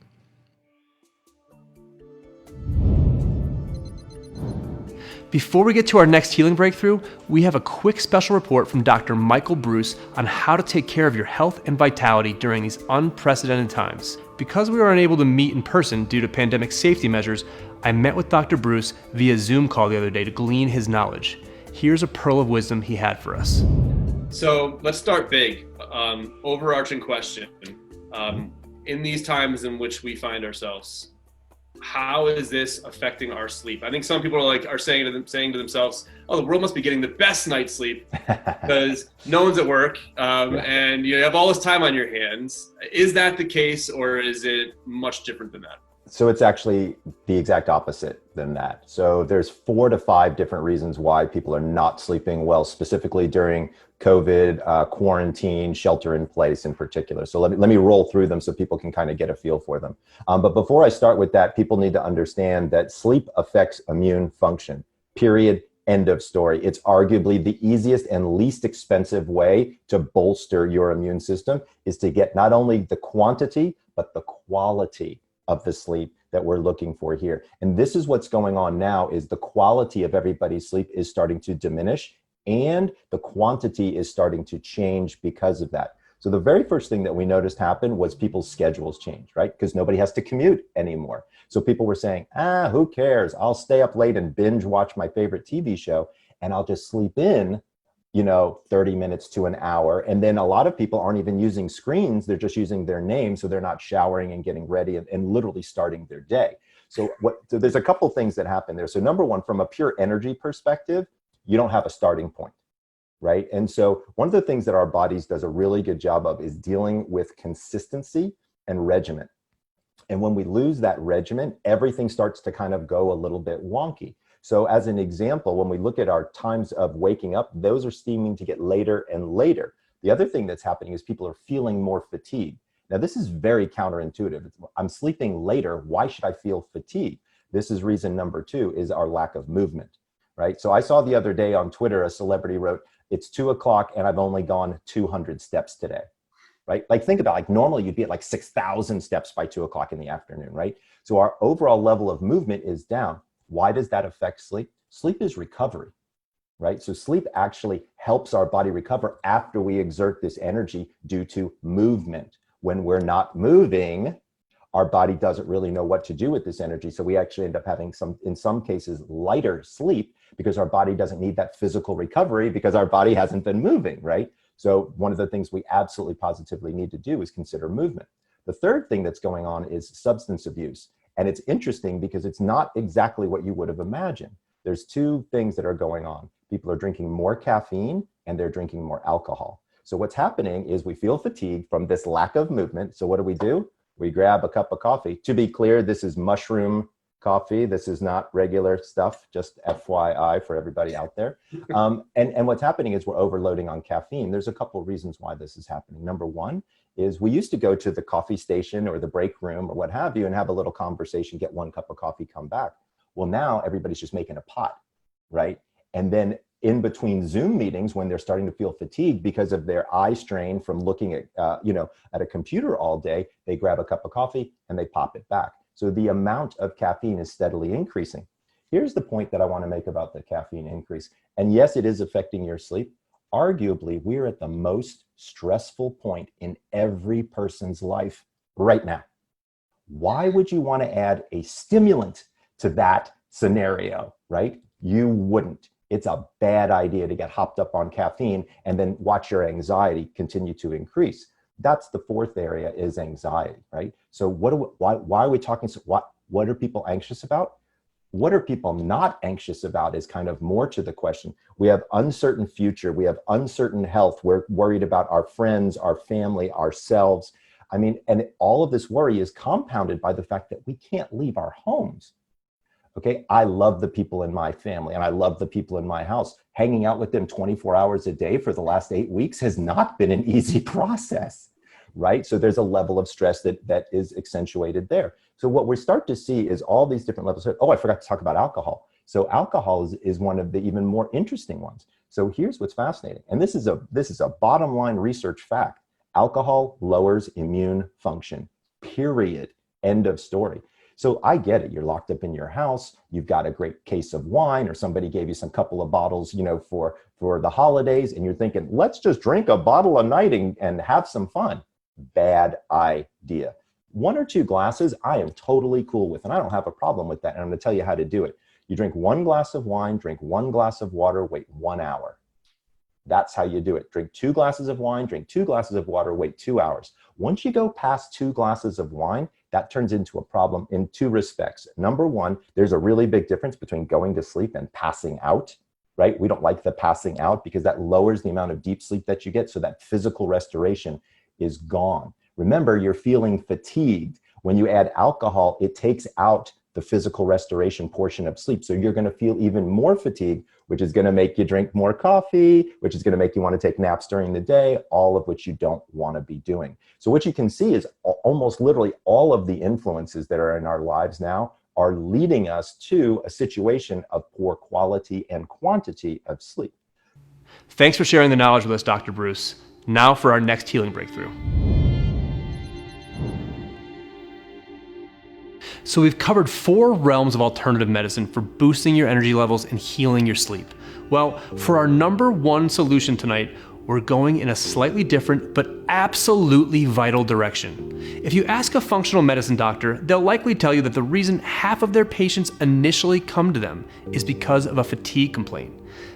Before we get to our next healing breakthrough, we have a quick special report from Dr. Michael Breus on how to take care of your health and vitality during these unprecedented times. Because we were unable to meet in person due to pandemic safety measures, I met with Dr. Breus via Zoom call the other day to glean his knowledge. Here's a pearl of wisdom he had for us. So let's start big. Overarching question. In these times in which we find ourselves, how is this affecting our sleep? I think some people are saying to themselves, "Oh, the world must be getting the best night's sleep because no one's at work and you have all this time on your hands." Is that the case, or is it much different than that? So it's actually the exact opposite than that. So there's 4 to 5 different reasons why people are not sleeping well, specifically during COVID, quarantine, shelter in place in particular. So let me roll through them so people can kind of get a feel for them. But before I start with that, people need to understand that sleep affects immune function, period, end of story. It's arguably the easiest and least expensive way to bolster your immune system is to get not only the quantity, but the quality of the sleep that we're looking for here. And this is what's going on now is the quality of everybody's sleep is starting to diminish and the quantity is starting to change because of that. So the very first thing that we noticed happen was people's schedules changed, right? Because nobody has to commute anymore. So people were saying, who cares? I'll stay up late and binge watch my favorite TV show and I'll just sleep in 30 minutes to an hour. And then a lot of people aren't even using screens. They're just using their name. So they're not showering and getting ready and literally starting their day. So there's a couple things that happen there. So number one, from a pure energy perspective, you don't have a starting point, right? And so one of the things that our bodies does a really good job of is dealing with consistency and regimen. And when we lose that regimen, everything starts to kind of go a little bit wonky. So as an example, when we look at our times of waking up, those are seeming to get later and later. The other thing that's happening is people are feeling more fatigued. Now, this is very counterintuitive. I'm sleeping later. Why should I feel fatigued? This is reason number 2 is our lack of movement, right? So I saw the other day on Twitter, a celebrity wrote, it's 2 o'clock and I've only gone 200 steps today, right? Like think about like normally you'd be at like 6,000 steps by 2 o'clock in the afternoon, right? So our overall level of movement is down. Why does that affect sleep? Sleep is recovery, right? So sleep actually helps our body recover after we exert this energy due to movement. When we're not moving, our body doesn't really know what to do with this energy. So we actually end up having in some cases, lighter sleep because our body doesn't need that physical recovery because our body hasn't been moving, right? So one of the things we absolutely positively need to do is consider movement. The third thing that's going on is substance abuse. And it's interesting because it's not exactly what you would have imagined. There's 2 things that are going on. People are drinking more caffeine and they're drinking more alcohol. So what's happening is we feel fatigued from this lack of movement. So what do? We grab a cup of coffee. To be clear, this is mushroom coffee. This is not regular stuff, just FYI for everybody out there. And what's happening is we're overloading on caffeine. There's a couple of reasons why this is happening. Number 1 is we used to go to the coffee station or the break room or what have you and have a little conversation, get 1 cup of coffee, come back. Well, now everybody's just making a pot, right? And then in between Zoom meetings, when they're starting to feel fatigued because of their eye strain from looking at, at a computer all day, they grab a cup of coffee and they pop it back. So the amount of caffeine is steadily increasing. Here's the point that I want to make about the caffeine increase. And yes, it is affecting your sleep. Arguably, we're at the most stressful point in every person's life right now. Why would you want to add a stimulant to that scenario, right? You wouldn't. It's a bad idea to get hopped up on caffeine and then watch your anxiety continue to increase. That's the 4th area is anxiety, right? So why are we talking? What are people anxious about? What are people not anxious about is kind of more to the question. We have uncertain future. We have uncertain health. We're worried about our friends, our family, ourselves. I mean, and all of this worry is compounded by the fact that we can't leave our homes. Okay, I love the people in my family and I love the people in my house. Hanging out with them 24 hours a day for the last 8 weeks has not been an easy process, right? So there's a level of stress that is accentuated there. So what we start to see is all these different levels. Oh, I forgot to talk about alcohol. So alcohol is one of the even more interesting ones. So here's what's fascinating. And this is a bottom line research fact. Alcohol lowers immune function, period. End of story. So I get it. You're locked up in your house. You've got a great case of wine or somebody gave you some couple of bottles, for the holidays. And you're thinking, let's just drink a bottle a night and have some fun. Bad idea. 1 or 2 glasses, I am totally cool with, and I don't have a problem with that. And I'm going to tell you how to do it. You drink 1 glass of wine, drink 1 glass of water, wait 1 hour. That's how you do it. Drink 2 glasses of wine, drink 2 glasses of water, wait 2 hours. Once you go past 2 glasses of wine, that turns into a problem in 2 respects. Number 1, there's a really big difference between going to sleep and passing out, right? We don't like the passing out because that lowers the amount of deep sleep that you get. So that physical restoration is gone. Remember, you're feeling fatigued. When you add alcohol, it takes out the physical restoration portion of sleep. So you're going to feel even more fatigue, which is going to make you drink more coffee, which is going to make you want to take naps during the day, all of which you don't want to be doing. So what you can see is almost literally all of the influences that are in our lives now are leading us to a situation of poor quality and quantity of sleep. Thanks for sharing the knowledge with us, Dr. Bruce. Now for our next healing breakthrough. So we've covered 4 realms of alternative medicine for boosting your energy levels and healing your sleep. Well, for our number 1 solution tonight, we're going in a slightly different but absolutely vital direction. If you ask a functional medicine doctor, they'll likely tell you that the reason half of their patients initially come to them is because of a fatigue complaint.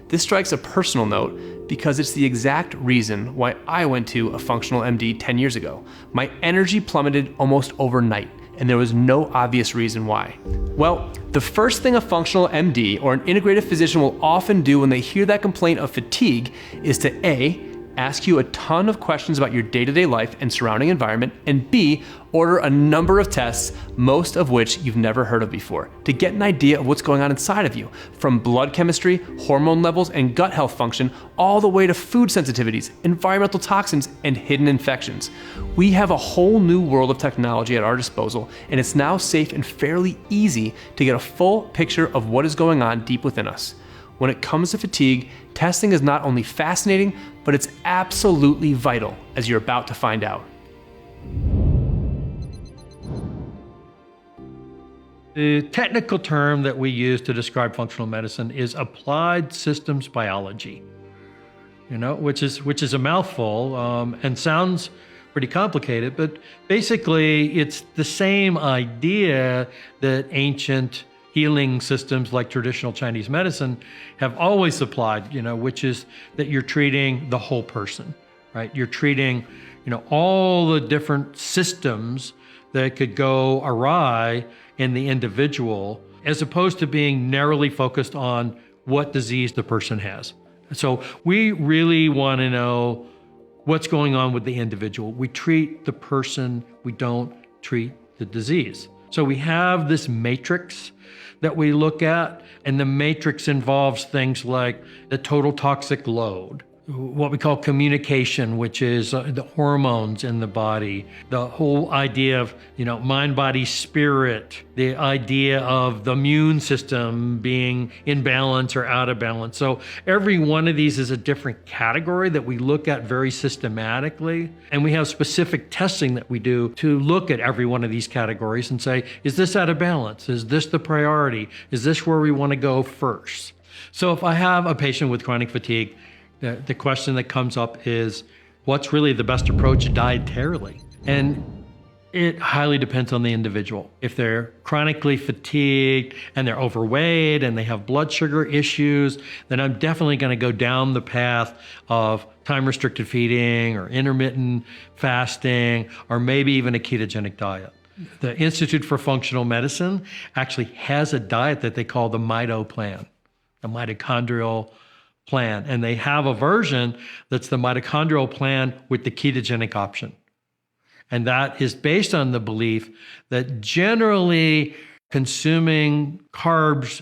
This strikes a personal note because it's the exact reason why I went to a functional MD 10 years ago. My energy plummeted almost overnight, and there was no obvious reason why. Well, the first thing a functional MD or an integrative physician will often do when they hear that complaint of fatigue is to A, ask you a ton of questions about your day-to-day life and surrounding environment, and B, order a number of tests, most of which you've never heard of before, to get an idea of what's going on inside of you, from blood chemistry, hormone levels, and gut health function, all the way to food sensitivities, environmental toxins, and hidden infections. We have a whole new world of technology at our disposal, and it's now safe and fairly easy to get a full picture of what is going on deep within us. When it comes to fatigue, testing is not only fascinating, but it's absolutely vital, as you're about to find out. The technical term that we use to describe functional medicine is applied systems biology, which is a mouthful and sounds pretty complicated, but basically it's the same idea that ancient healing systems like traditional Chinese medicine have always applied, which is that you're treating the whole person, right? You're treating, all the different systems that could go awry in the individual, as opposed to being narrowly focused on what disease the person has. So we really want to know what's going on with the individual. We treat the person, we don't treat the disease. So we have this matrix that we look at, and the matrix involves things like the total toxic load, what we call communication, which is the hormones in the body, the whole idea of, mind, body, spirit, the idea of the immune system being in balance or out of balance. So every one of these is a different category that we look at very systematically. And we have specific testing that we do to look at every one of these categories and say, is this out of balance? Is this the priority? Is this where we want to go first? So if I have a patient with chronic fatigue, the question that comes up is, what's really the best approach dietarily? And it highly depends on the individual. If they're chronically fatigued and they're overweight and they have blood sugar issues, then I'm definitely going to go down the path of time-restricted feeding or intermittent fasting, or maybe even a ketogenic diet. The Institute for Functional Medicine actually has a diet that they call the MITO plan, the mitochondrial plan. And they have a version that's the mitochondrial plan with the ketogenic option. And that is based on the belief that generally consuming carbs,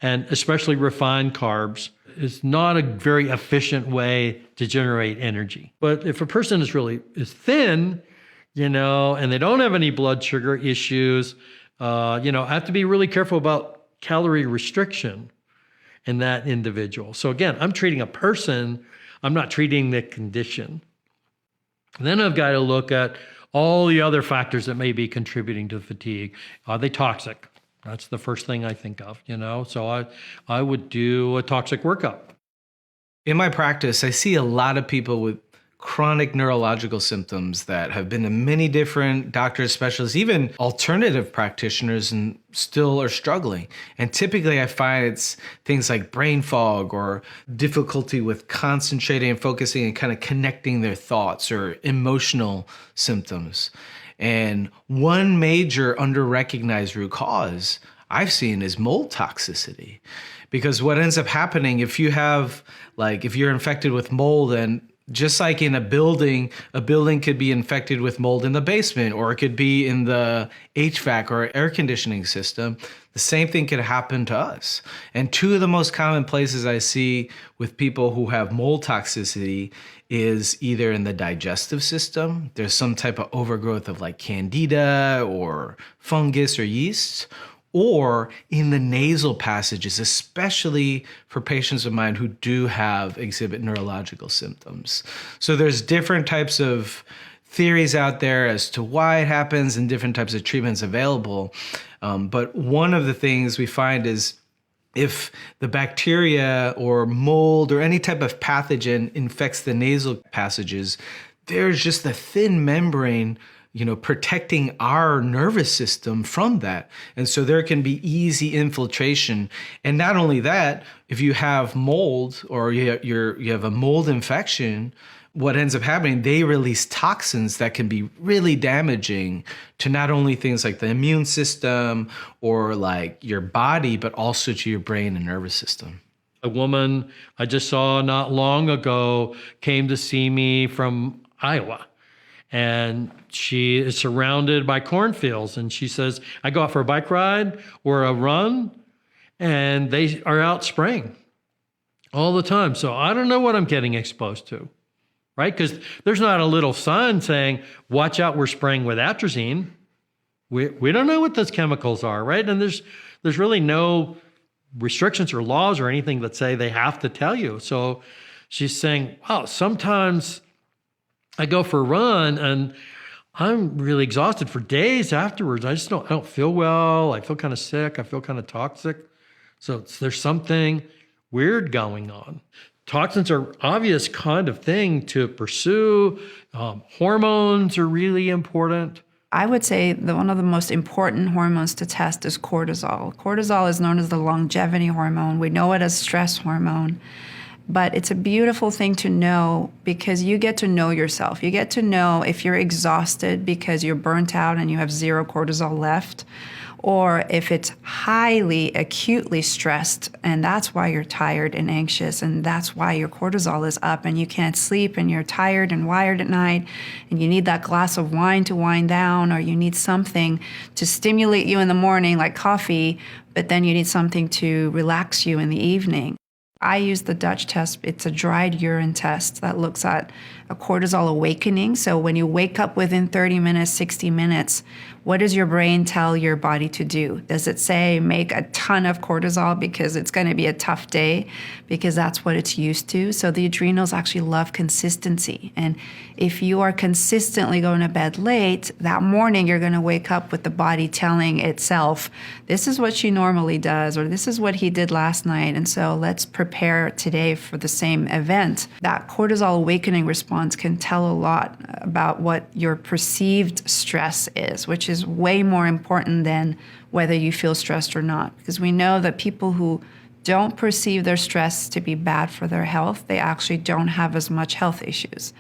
and especially refined carbs, is not a very efficient way to generate energy. But if a person is thin, and they don't have any blood sugar issues, I have to be really careful about calorie restriction in that individual. So again, I'm treating a person, I'm not treating the condition. And then I've got to look at all the other factors that may be contributing to fatigue. Are they toxic? That's the first thing I think of, So I would do a toxic workup. In my practice, I see a lot of people with chronic neurological symptoms that have been to many different doctors, specialists, even alternative practitioners, and still are struggling. And typically I find it's things like brain fog or difficulty with concentrating and focusing and kind of connecting their thoughts, or emotional symptoms. And one major under-recognized root cause I've seen is mold toxicity. Because what ends up happening if you're infected with mold, and Just like in a building could be infected with mold in the basement, or it could be in the HVAC or air conditioning system. The same thing could happen to us. And two of the most common places I see with people who have mold toxicity is either in the digestive system. There's some type of overgrowth of like candida or fungus or yeast, or in the nasal passages, especially for patients of mine who do exhibit neurological symptoms. So there's different types of theories out there as to why it happens and different types of treatments available. But one of the things we find is if the bacteria or mold or any type of pathogen infects the nasal passages, there's just a thin membrane protecting our nervous system from that. And so there can be easy infiltration. And not only that, if you have mold or you have a mold infection, what ends up happening, they release toxins that can be really damaging to not only things like the immune system or like your body, but also to your brain and nervous system. A woman I just saw not long ago came to see me from Iowa. And she is surrounded by cornfields. And she says, I go out for a bike ride or a run, and they are out spraying all the time. So I don't know what I'm getting exposed to, right? Because there's not a little sign saying, watch out, we're spraying with atrazine. We don't know what those chemicals are, right? And there's really no restrictions or laws or anything that say they have to tell you. So she's saying, wow, sometimes I go for a run and I'm really exhausted for days afterwards. I don't feel well. I feel kind of sick. I feel kind of toxic. So there's something weird going on. Toxins are obvious kind of thing to pursue. Hormones are really important. I would say that one of the most important hormones to test is cortisol. Cortisol is known as the longevity hormone. We know it as stress hormone. But it's a beautiful thing to know because you get to know yourself. You get to know if you're exhausted because you're burnt out and you have zero cortisol left, or if it's highly acutely stressed and that's why you're tired and anxious and that's why your cortisol is up and you can't sleep and you're tired and wired at night and you need that glass of wine to wind down, or you need something to stimulate you in the morning like coffee, but then you need something to relax you in the evening. I use the Dutch test. It's a dried urine test that looks at a cortisol awakening. So when you wake up within 30 minutes, 60 minutes, what does your brain tell your body to do? Does it say make a ton of cortisol because it's going to be a tough day because that's what it's used to? So the adrenals actually love consistency. And if you are consistently going to bed late, that morning you're going to wake up with the body telling itself, this is what she normally does, or this is what he did last night. And so let's prepare today for the same event. That cortisol awakening response can tell a lot about what your perceived stress is, which is way more important than whether you feel stressed or not. Because we know that people who don't perceive their stress to be bad for their health, they actually don't have as much health issues.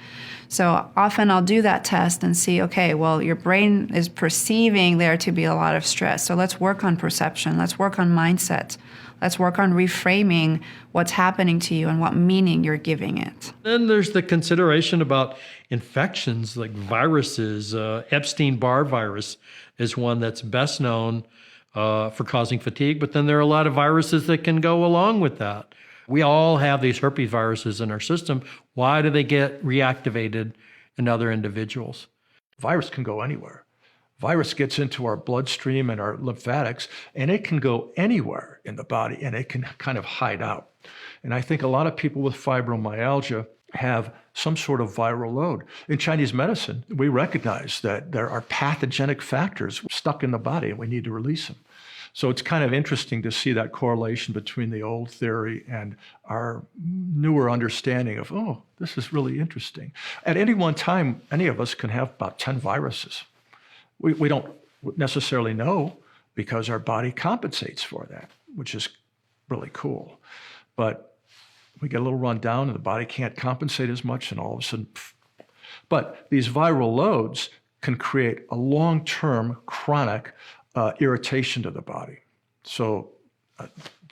So often I'll do that test and see, okay, well, your brain is perceiving there to be a lot of stress. So let's work on perception. Let's work on mindset. Let's work on reframing what's happening to you and what meaning you're giving it. Then there's the consideration about infections like viruses. Epstein-Barr virus is one that's best known for causing fatigue, but then there are a lot of viruses that can go along with that. We all have these herpes viruses in our system. Why do they get reactivated in other individuals? Virus can go anywhere. Virus gets into our bloodstream and our lymphatics, and it can go anywhere in the body, and it can kind of hide out. And I think a lot of people with fibromyalgia have some sort of viral load. In Chinese medicine, we recognize that there are pathogenic factors stuck in the body, and we need to release them. So it's kind of interesting to see that correlation between the old theory and our newer understanding of, oh, this is really interesting. At any one time, any of us can have about 10 viruses. We don't necessarily know because our body compensates for that, which is really cool. But we get a little run down and the body can't compensate as much, and all of a sudden, pff. But these viral loads can create a long-term chronic irritation to the body. So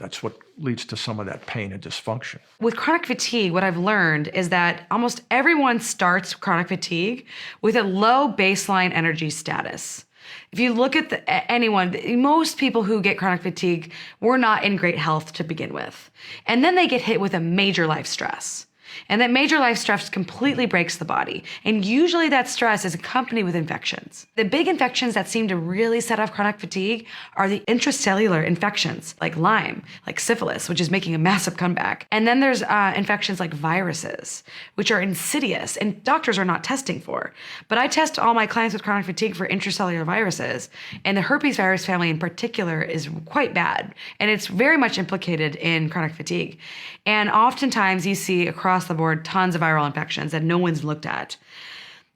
That's what leads to some of that pain and dysfunction. With chronic fatigue, what I've learned is that almost everyone starts chronic fatigue with a low baseline energy status. If you look at anyone, most people who get chronic fatigue were not in great health to begin with. And then they get hit with a major life stress. And that major life stress completely breaks the body. And usually that stress is accompanied with infections. The big infections that seem to really set off chronic fatigue are the intracellular infections like Lyme, like syphilis, which is making a massive comeback. And then there's infections like viruses, which are insidious and doctors are not testing for. But I test all my clients with chronic fatigue for intracellular viruses. And the herpes virus family in particular is quite bad. And it's very much implicated in chronic fatigue. And oftentimes you see across the board tons of viral infections that no one's looked at.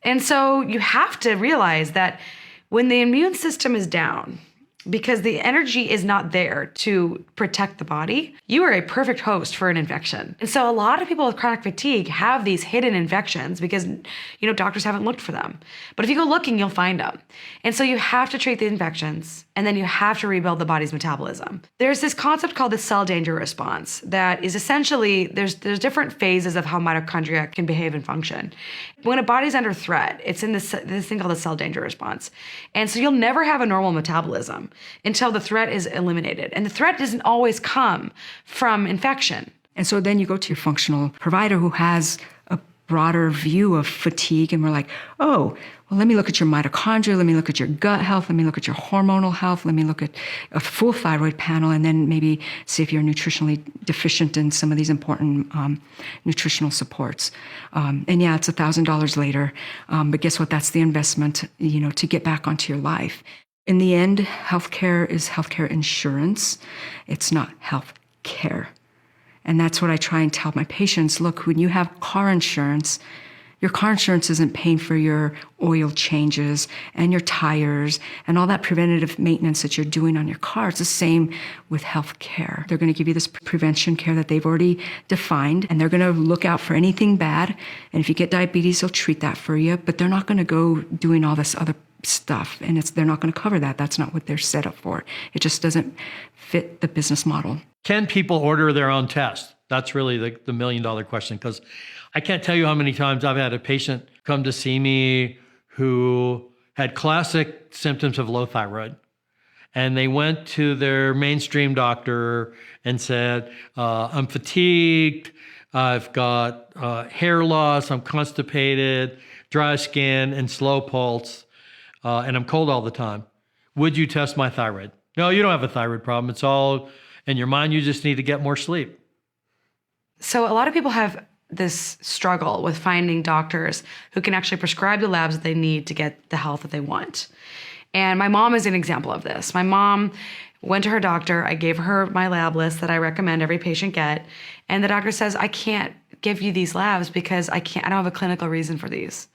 And so you have to realize that when the immune system is down, because the energy is not there to protect the body, you are a perfect host for an infection. And so a lot of people with chronic fatigue have these hidden infections because, doctors haven't looked for them. But if you go looking, you'll find them. And so you have to treat the infections, and then you have to rebuild the body's metabolism. There's this concept called the cell danger response that is essentially, there's different phases of how mitochondria can behave and function. When a body's under threat, it's in this thing called the cell danger response. And so you'll never have a normal metabolism until the threat is eliminated. And the threat doesn't always come from infection. And so then you go to your functional provider who has a broader view of fatigue, and we're like, oh, well, let me look at your mitochondria, let me look at your gut health, let me look at your hormonal health, let me look at a full thyroid panel, and then maybe see if you're nutritionally deficient in some of these important nutritional supports. And yeah, it's $1,000 later, but guess what? That's the investment, to get back onto your life. In the end, healthcare is healthcare insurance. It's not health care. And that's what I try and tell my patients. Look, when you have car insurance, your car insurance isn't paying for your oil changes and your tires and all that preventative maintenance that you're doing on your car. It's the same with health care. They're going to give you this prevention care that they've already defined, and they're going to look out for anything bad. And if you get diabetes, they'll treat that for you, but they're not going to go doing all this other stuff, and they're not going to cover that. That's not what they're set up for. It just doesn't fit the business model. Can people order their own test? That's really the million-dollar question, because I can't tell you how many times I've had a patient come to see me who had classic symptoms of low thyroid. And they went to their mainstream doctor and said, I'm fatigued, I've got hair loss, I'm constipated, dry skin, and slow pulse, and I'm cold all the time. Would you test my thyroid? No, you don't have a thyroid problem. It's all in your mind. You just need to get more sleep. So a lot of people have this struggle with finding doctors who can actually prescribe the labs that they need to get the health that they want. And my mom is an example of this. My mom went to her doctor. I gave her my lab list that I recommend every patient get. And the doctor says, I can't give you these labs because I don't have a clinical reason for these.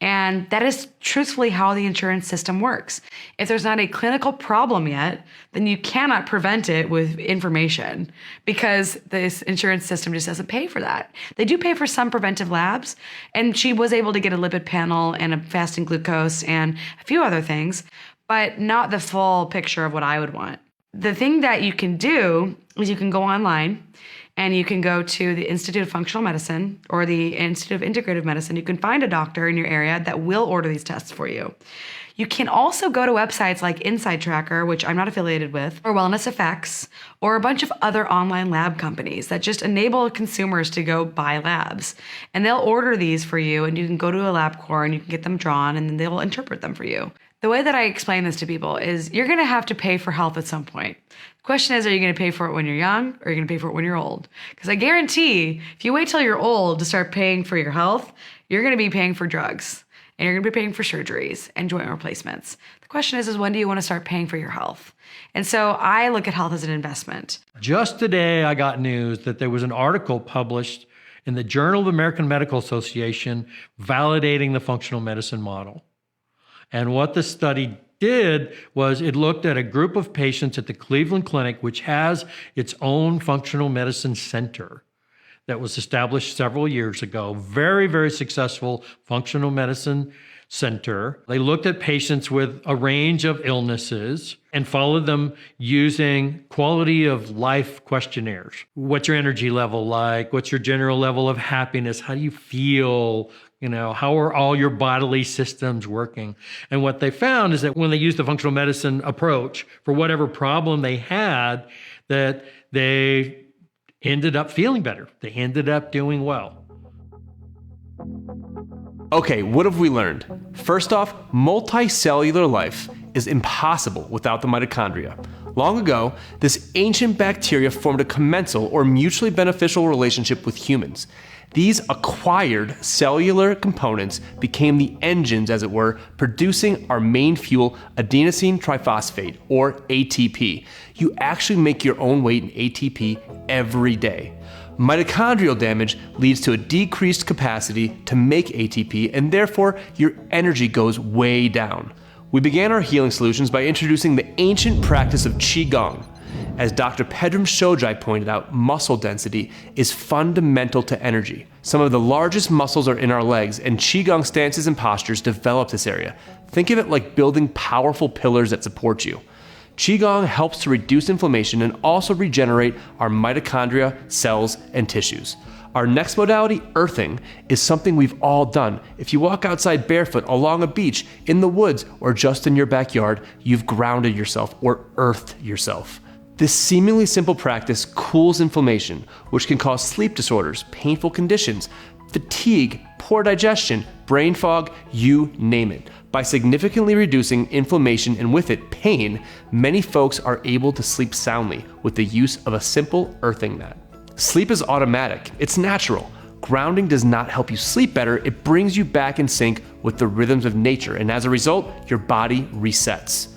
And that is truthfully how the insurance system works. If there's not a clinical problem yet, then you cannot prevent it with information because this insurance system just doesn't pay for that. They do pay for some preventive labs, and she was able to get a lipid panel and a fasting glucose and a few other things, but not the full picture of what I would want. The thing that you can do is you can go online and you can go to the Institute of Functional Medicine or the Institute of Integrative Medicine. You can find a doctor in your area that will order these tests for you. You can also go to websites like Inside Tracker, which I'm not affiliated with, or Wellness Effects, or a bunch of other online lab companies that just enable consumers to go buy labs. And they'll order these for you, and you can go to a LabCorp and you can get them drawn, and then they will interpret them for you. The way that I explain this to people is you're going to have to pay for health at some point. The question is, are you going to pay for it when you're young, or are you going to pay for it when you're old? Because I guarantee if you wait till you're old to start paying for your health, you're going to be paying for drugs, and you're going to be paying for surgeries and joint replacements. The question is when do you want to start paying for your health? And so I look at health as an investment. Just today, I got news that there was an article published in the Journal of the American Medical Association validating the functional medicine model. And what the study did was it looked at a group of patients at the Cleveland Clinic, which has its own functional medicine center that was established several years ago. Very, very successful functional medicine Center. They looked at patients with a range of illnesses and followed them using quality of life questionnaires. What's your energy level like? What's your general level of happiness? How do you feel? How are all your bodily systems working? And what they found is that when they used the functional medicine approach for whatever problem they had, that they ended up feeling better. They ended up doing well. Okay, what have we learned? First off, multicellular life is impossible without the mitochondria. Long ago, this ancient bacteria formed a commensal or mutually beneficial relationship with humans. These acquired cellular components became the engines, as it were, producing our main fuel, adenosine triphosphate, or ATP. You actually make your own weight in ATP every day. Mitochondrial damage leads to a decreased capacity to make ATP, and therefore your energy goes way down. We began our healing solutions by introducing the ancient practice of Qigong. As Dr. Pedram Shojai pointed out, muscle density is fundamental to energy. Some of the largest muscles are in our legs, and Qigong stances and postures develop this area. Think of it like building powerful pillars that support you. Qigong helps to reduce inflammation and also regenerate our mitochondria, cells, and tissues. Our next modality, earthing, is something we've all done. If you walk outside barefoot along a beach, in the woods, or just in your backyard, you've grounded yourself or earthed yourself. This seemingly simple practice cools inflammation, which can cause sleep disorders, painful conditions, fatigue, poor digestion, brain fog, you name it. By significantly reducing inflammation and with it pain, many folks are able to sleep soundly with the use of a simple earthing mat. Sleep is automatic, it's natural. Grounding does not help you sleep better, it brings you back in sync with the rhythms of nature, and as a result, your body resets.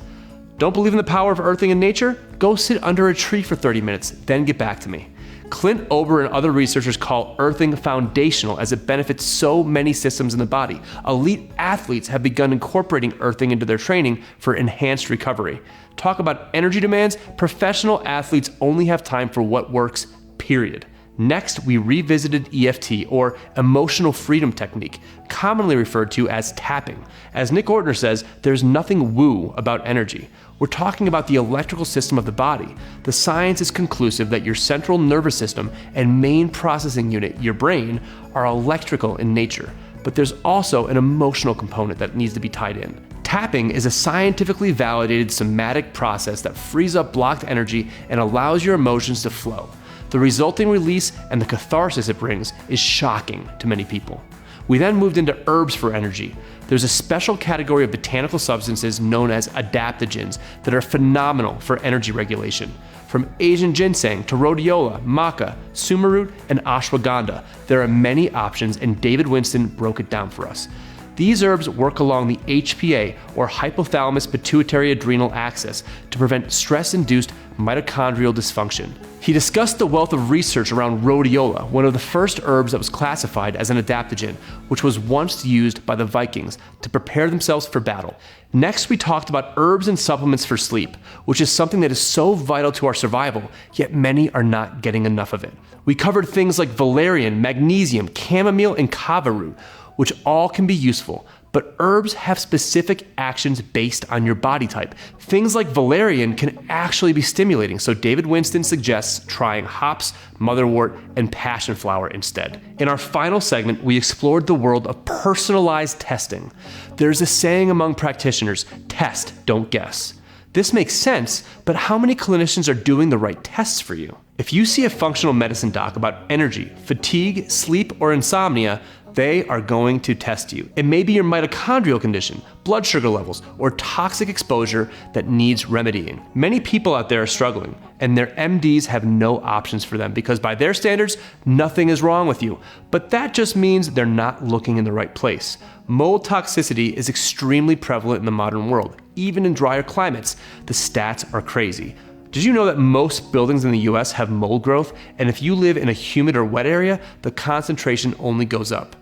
Don't believe in the power of earthing in nature? Go sit under a tree for 30 minutes, then get back to me. Clint Ober and other researchers call earthing foundational as it benefits so many systems in the body. Elite athletes have begun incorporating earthing into their training for enhanced recovery. Talk about energy demands, professional athletes only have time for what works, period. Next, we revisited EFT, or emotional freedom technique, commonly referred to as tapping. As Nick Ortner says, there's nothing woo about energy. We're talking about the electrical system of the body. The science is conclusive that your central nervous system and main processing unit, your brain, are electrical in nature. But there's also an emotional component that needs to be tied in. Tapping is a scientifically validated somatic process that frees up blocked energy and allows your emotions to flow. The resulting release and the catharsis it brings is shocking to many people. We then moved into herbs for energy. There's a special category of botanical substances known as adaptogens that are phenomenal for energy regulation. From Asian ginseng to rhodiola, maca, sumaroot, and ashwagandha, there are many options, and David Winston broke it down for us. These herbs work along the HPA, or hypothalamus pituitary adrenal axis, to prevent stress-induced mitochondrial dysfunction. He discussed the wealth of research around rhodiola, one of the first herbs that was classified as an adaptogen, which was once used by the Vikings to prepare themselves for battle. Next, we talked about herbs and supplements for sleep, which is something that is so vital to our survival, yet many are not getting enough of it. We covered things like valerian, magnesium, chamomile, and kava root, which all can be useful, but herbs have specific actions based on your body type. Things like valerian can actually be stimulating, so David Winston suggests trying hops, motherwort, and passion flower instead. In our final segment, we explored the world of personalized testing. There's a saying among practitioners, test, don't guess. This makes sense, but how many clinicians are doing the right tests for you? If you see a functional medicine doc about energy, fatigue, sleep, or insomnia, they are going to test you. It may be your mitochondrial condition, blood sugar levels, or toxic exposure that needs remedying. Many people out there are struggling, and their MDs have no options for them because by their standards, nothing is wrong with you. But that just means they're not looking in the right place. Mold toxicity is extremely prevalent in the modern world, even in drier climates. The stats are crazy. Did you know that most buildings in the US have mold growth? And if you live in a humid or wet area, the concentration only goes up.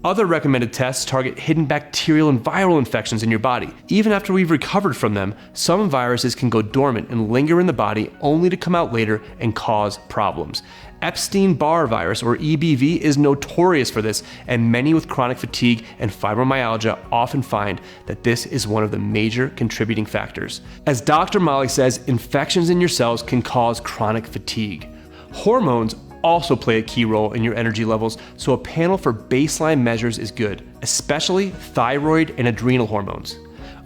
Other recommended tests target hidden bacterial and viral infections in your body. Even after we've recovered from them, some viruses can go dormant and linger in the body only to come out later and cause problems. Epstein-Barr virus, or EBV, is notorious for this, and many with chronic fatigue and fibromyalgia often find that this is one of the major contributing factors. As Dr. Molly says, infections in your cells can cause chronic fatigue. Hormones also play a key role in your energy levels, so a panel for baseline measures is good, especially thyroid and adrenal hormones.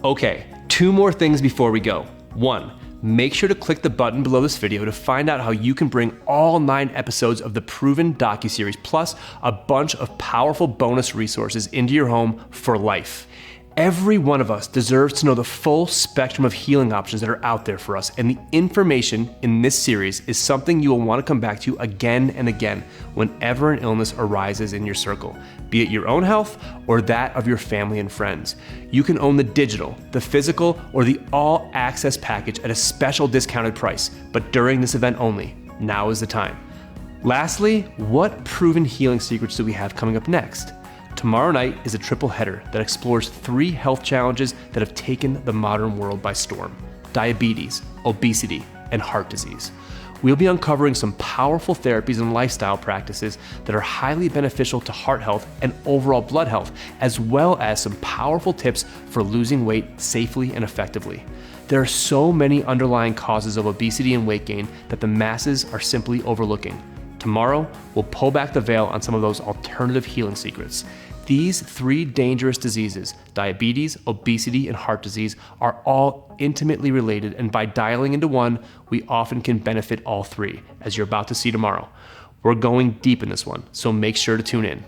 Okay, 2 more things before we go. 1, make sure to click the button below this video to find out how you can bring all 9 episodes of the Proven docuseries, plus a bunch of powerful bonus resources into your home for life. Every one of us deserves to know the full spectrum of healing options that are out there for us, and the information in this series is something you will want to come back to again and again whenever an illness arises in your circle, be it your own health or that of your family and friends. You can own the digital, the physical, or the all-access package at a special discounted price, but during this event only. Now is the time. Lastly, what proven healing secrets do we have coming up next? Tomorrow night is a triple header that explores 3 health challenges that have taken the modern world by storm: diabetes, obesity, and heart disease. We'll be uncovering some powerful therapies and lifestyle practices that are highly beneficial to heart health and overall blood health, as well as some powerful tips for losing weight safely and effectively. There are so many underlying causes of obesity and weight gain that the masses are simply overlooking. Tomorrow, we'll pull back the veil on some of those alternative healing secrets. These 3 dangerous diseases, diabetes, obesity, and heart disease, are all intimately related, and by dialing into one, we often can benefit all 3, as you're about to see tomorrow. We're going deep in this one, so make sure to tune in.